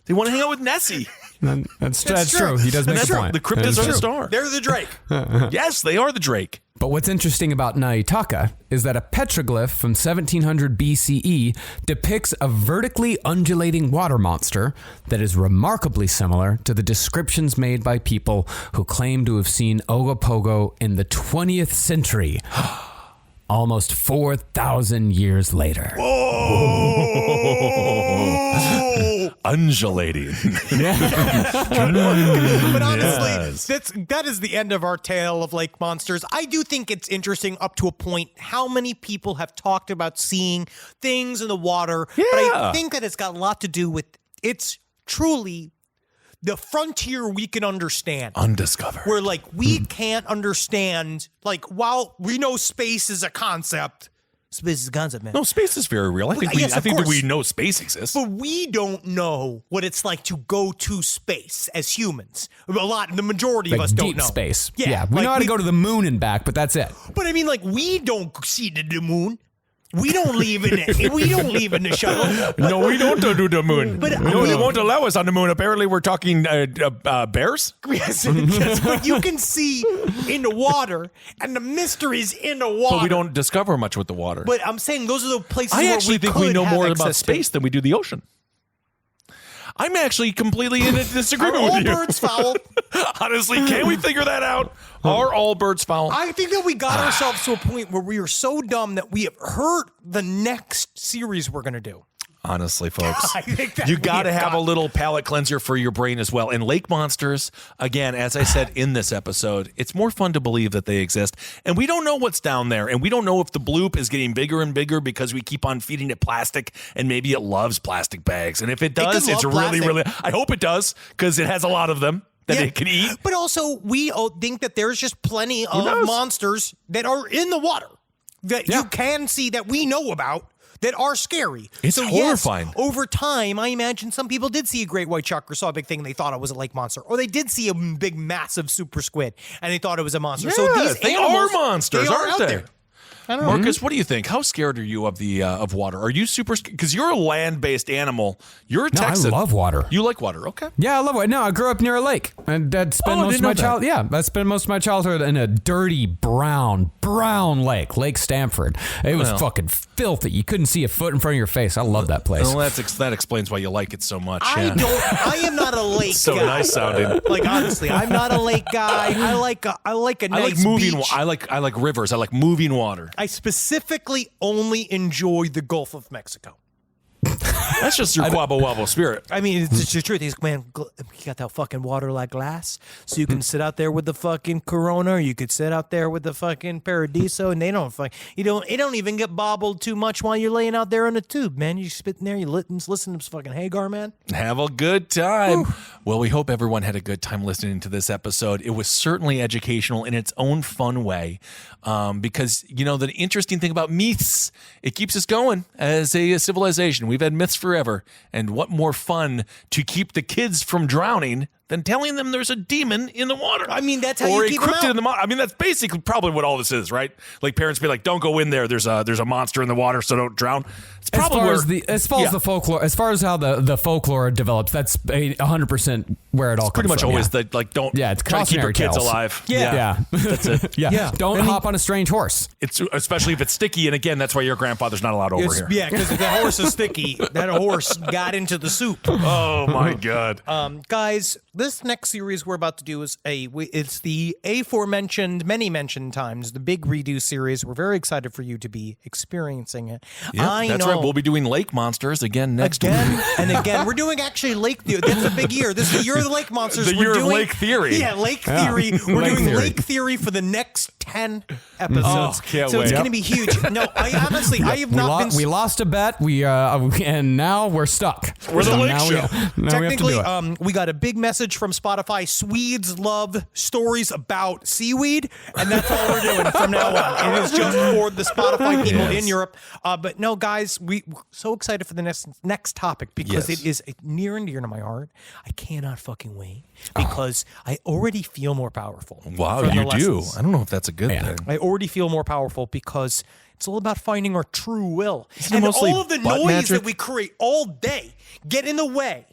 They want to hang out with Nessie. That's true. true. He does make That's a true. point. The That cryptids is are the true. star. They're the Drake. Yes, they are the Drake. But what's interesting about Naitaka is that a petroglyph from 1700 BCE depicts a vertically undulating water monster that is remarkably similar to the descriptions made by people who claim to have seen Ogopogo in the 20th century. Almost 4,000 years later. Undulating. But honestly, Yes. that is the end of our tale of lake monsters. I do think it's interesting up to a point how many people have talked about seeing things in the water. But I Yeah. think that it's got a lot to do with it's truly the frontier we can understand. Undiscovered. Where like we can't understand, like while we know space is a concept, space is a concept, man. No, space is very real. I think Yes, I of think that course. we know space exists. But we don't know what it's like to go to space as humans. The majority of Like us don't deep know. space. Yeah, we like know how to go to the moon and back, but that's it. But I mean, like we don't see the moon. We don't leave in it. We don't leave in the shuttle. No, we don't do the moon. But no, they won't allow us on the moon. Apparently, we're talking bears. Yes, but you can see in the water, and the mystery is in the water. But we don't discover much with the water. But I'm saying those are the places I where actually we think could we know have more about access to. space than we do the ocean. I'm actually completely in a Are disagreement all with you. birds foul? Honestly, can we figure that out? Are all birds foul? I think that we got ourselves to a point where we are so dumb that we have heard the next series we're going to do. Honestly, folks, I think that you we got to have have a got- little palate cleanser for your brain as well. And lake monsters, again, as I said in this episode, it's more fun to believe that they exist. And we don't know what's down there. And we don't know if the bloop is getting bigger and bigger because we keep on feeding it plastic and maybe it loves plastic bags. And if it does, could it's love really, plastic. really, I hope it does because it has a lot of them that it can eat. But also, we think that there's just plenty of knows? monsters that are in the water that you can see that we know about that are scary. It's so horrifying. Yes, over time, I imagine some people did see a great white shark or saw a big thing and they thought it was a lake monster. Or they did see a big, massive super squid and they thought it was a monster. So Yes, these they animals, are monsters, they are aren't out they? there. I don't know. Marcus, what do you think? How scared are you of the of water? Are you super? Because you're a land-based animal. You're a No, Texan. I love water. You like water, okay? Yeah, I love it. No, I grew up near a lake, and I'd spend Oh, I most didn't of my know that. child. Yeah, I spent most of my childhood in a dirty brown lake, Lake Stamford. It was fucking filthy. You couldn't see a foot in front of your face. I love that place. Well, that explains why you like it so much. I yeah. don't. I am not a lake So guy. nice sounding. Like honestly, I'm not a lake guy. I like a I nice like moving. beach. I like rivers. I like moving water. I specifically only enjoy the Gulf of Mexico. That's just your quabble wobble spirit. I mean, it's just the truth. He's, man, you got that fucking water like glass, so you can sit out there with the fucking Corona, or you could sit out there with the fucking Paradiso, and they don't it don't even get bobbled too much while you're laying out there in a tube, man. You spit in there, you listen to this fucking Hagar, man. Have a good time. Well, we hope everyone had a good time listening to this episode. It was certainly educational in its own fun way, because the interesting thing about myths, it keeps us going as a civilization. We've had myths forever, and what more fun to keep the kids from drowning than telling them there's a demon in the water. I mean, that's how or you a keep 'em cryptid out. in the water. I mean, that's basically probably what all this is, right? Like parents be like, "Don't go in there. There's a monster in the water, so don't drown." It's probably as far as the folklore, as far as how the folklore develops, that's 100% where it all comes pretty much from. always yeah. the don't Yeah, it's try to keep your cautionary kids tales. alive. Yeah. That's it. Yeah. Don't hop on a strange horse. It's especially if it's sticky, and again, that's why your grandfather's not allowed over here. Yeah, because if that horse is sticky, that horse got into the soup. Oh my god. Guys, This next series we're about to do is it's the aforementioned, many mentioned times, the big redo series. We're very excited for you to be experiencing it. Yeah, that's right. We'll be doing Lake Monsters again next week. And again. We're doing actually Lake. That's a big year. This is the year of the Lake Monsters. The year of Lake Theory. Yeah, Lake Theory. We're doing Lake Theory for the next 10 episodes. Oh, can't so wait. it's going to be huge. No, I have not been. We lost a bet. And now we're stuck. We're the Lake now Show. Technically, we have to do it. we got a big message from Spotify. Swedes love stories about seaweed, and that's all we're doing from now on. It is just for the Spotify people in Europe. But no, guys, we're so excited for the next topic because it is near and dear to my heart. I cannot fucking wait because I already feel more powerful. Wow, from the you do. lessons. I don't know if that's a good thing. I already feel more powerful because it's all about finding our true will. Isn't it And mostly all of the butt noise magic? that we create all day get in the way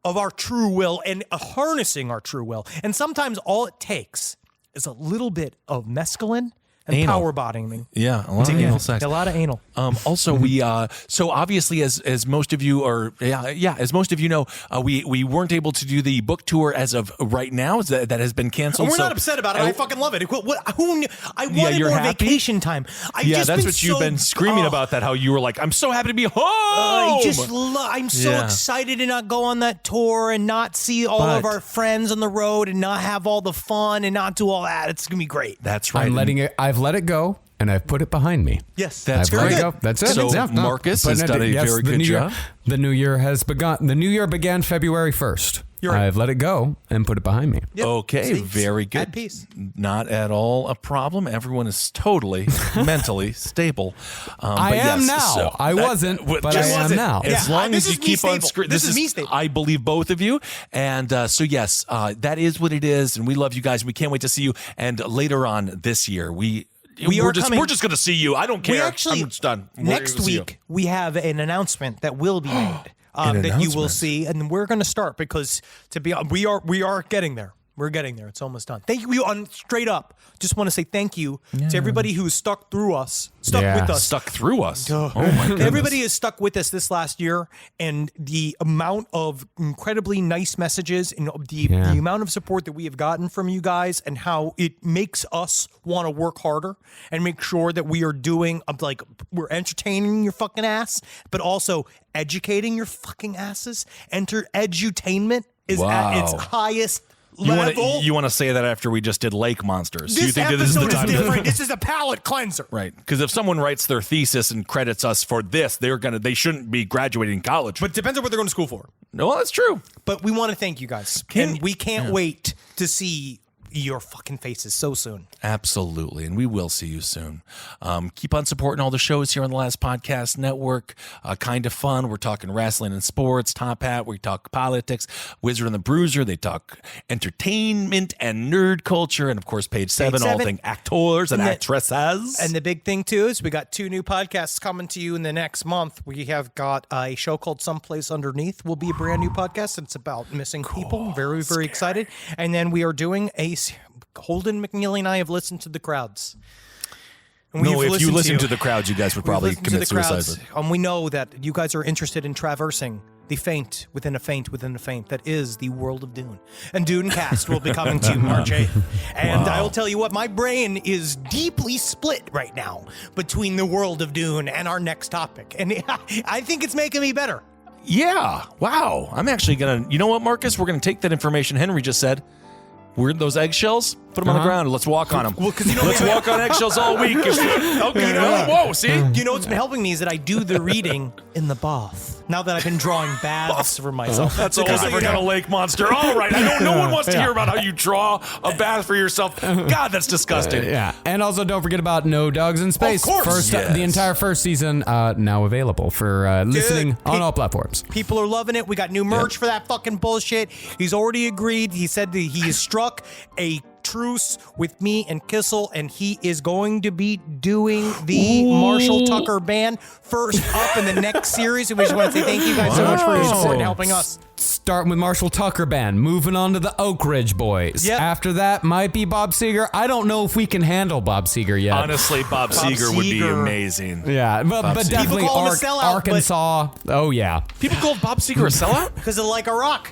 of our true will and harnessing our true will. And sometimes all it takes is a little bit of mescaline and Anal. power bottoming. Yeah, a lot of anal sex. A lot of anal. Also, we so obviously, as most of you are, as most of you know, we weren't able to do the book tour as of right now. That has been canceled. We're not upset about it. I fucking love it. Who knew? I wanted you're more happy? vacation time. That's what you've been screaming about. That how you were like, I'm so happy to be home. I'm so excited to not go on that tour and not see all of our friends on the road and not have all the fun and not do all that. It's gonna be great. That's right. I've let it go and I've put it behind me. Yes, that's I've let very it good. go. That's it. So Marcus has done a very good job. The new year has begun. The new year began February 1st. I've let it go and put it behind me. Yep. Okay, See? very good. At peace. Not at all a problem. Everyone is totally mentally stable. I am now. I wasn't, but I am now. As long as you keep on screen. This is me stable. I believe both of you. And so, yes, that is what it is. And we love you guys. We can't wait to see you. And later on this year, we're just going to see you. I don't care. I'm just done. Next week, we have an announcement that will be made. That you will see, and we're going to start because we are getting there. We're getting there. It's almost done. Thank you on straight up. Just want to say thank you to everybody who's stuck with us. Stuck through us. Oh my goodness. Everybody has stuck with us this last year, and the amount of incredibly nice messages and the amount of support that we have gotten from you guys, and how it makes us want to work harder and make sure that we are doing we're entertaining your fucking ass, but also educating your fucking asses. Edutainment is at its highest level. You want to say that after we just did Lake Monsters? This you think episode this is the time different. This is a palate cleanser, right? Because if someone writes their thesis and credits us for this, they shouldn't be graduating college. But it depends on what they're going to school for. No, well, that's true. But we want to thank you guys, and we can't wait to see your fucking faces so soon. Absolutely, and we will see you soon. Keep on supporting all the shows here on the Last Podcast Network. Kind of fun. We're talking wrestling and sports. Top Hat. We talk politics. Wizard and the Bruiser. They talk entertainment and nerd culture, and of course, Page 7. All things actors and actresses. And the big thing too is we got 2 new podcasts coming to you in the next month. We have got a show called Someplace Underneath. Will be a brand new podcast. It's about missing people. Very, very excited. And then we are doing Holden McNeely and I have listened to the crowds. And if you listen to the crowds, you guys would probably commit suicide. We know that you guys are interested in traversing the faint within a faint within a faint that is the world of Dune. And Dune Cast will be coming to March 8th. And I will tell you what, my brain is deeply split right now between the world of Dune and our next topic. And I think it's making me better. Yeah. Wow. I'm actually going to, you know what, Marcus? We're going to take that information Henry just said. We're those eggshells. Put them on the ground and let's walk on them. Well, let's walk on eggshells all week. Okay, whoa, see? You know what's been helping me is that I do the reading in the bath. Now that I've been drawing baths for myself. That's all I've ever done a lake monster. All right. No one wants to hear about how you draw a bath for yourself. God, that's disgusting. Yeah. And also don't forget about No Dogs in Space. Of course. The entire first season now available for listening on all platforms. People are loving it. We got new merch for that fucking bullshit. He's already agreed. He said that he has struck a truce with me and Kissel, and he is going to be doing the Marshall Tucker band first up in the next series. And we just want to say thank you guys so much for your support and helping us. Starting with Marshall Tucker band, moving on to the Oak Ridge Boys. Yep. After that might be Bob Seger. I don't know if we can handle Bob Seger yet. Honestly, Bob Seger would be amazing. Yeah, but definitely Arkansas. Oh yeah. People call Bob Seger a sellout? Because of Like a Rock.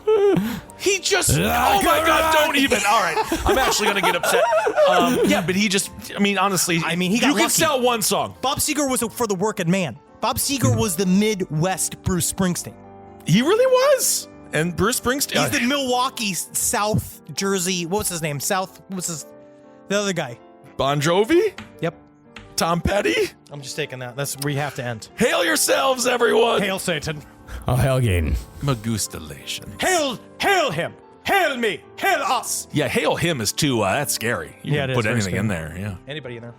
He just, oh my God, don't even. All right, I'm actually going to get upset. Yeah, but he just, I mean, honestly, I mean, he got you can lucky. sell one song. Bob Seger was for the working man. Bob Seger was the Midwest Bruce Springsteen. He really was. And Bruce Springsteen. He's the Milwaukee, South Jersey, what was his name? The other guy. Bon Jovi? Yep. Tom Petty? I'm just taking that. That's where you have to end. Hail yourselves, everyone. Hail Satan. Oh, hell, Gaten. Magustalations. Hail him. Hail me. Hail us. Yeah, hail him is too, that's scary. You Yeah, can it put is very anything in scary. there, yeah. Anybody in there?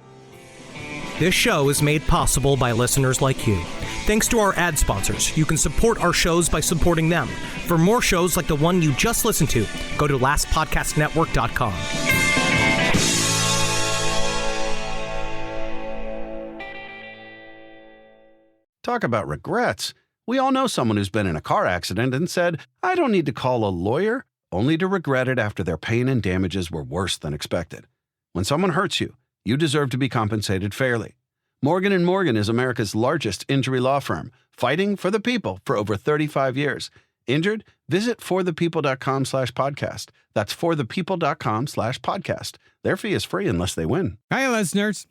This show is made possible by listeners like you. Thanks to our ad sponsors, you can support our shows by supporting them. For more shows like the one you just listened to, go to lastpodcastnetwork.com. Talk about regrets. We all know someone who's been in a car accident and said, I don't need to call a lawyer, only to regret it after their pain and damages were worse than expected. When someone hurts you, you deserve to be compensated fairly. Morgan & Morgan is America's largest injury law firm, fighting for the people for over 35 years. Injured? Visit forthepeople.com/podcast. That's forthepeople.com/podcast. Their fee is free unless they win. Hey, listeners.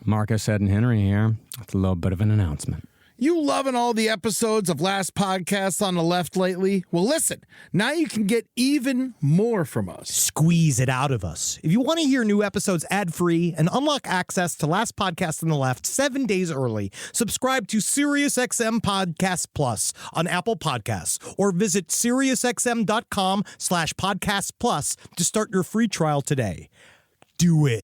Marcus, Ed, and Henry here. It's a little bit of an announcement. You loving all the episodes of Last Podcast on the Left lately? Well, listen, now you can get even more from us. Squeeze it out of us. If you want to hear new episodes ad-free and unlock access to Last Podcast on the Left 7 days early, subscribe to SiriusXM Podcast Plus on Apple Podcasts or visit SiriusXM.com/Podcast Plus to start your free trial today. Do it.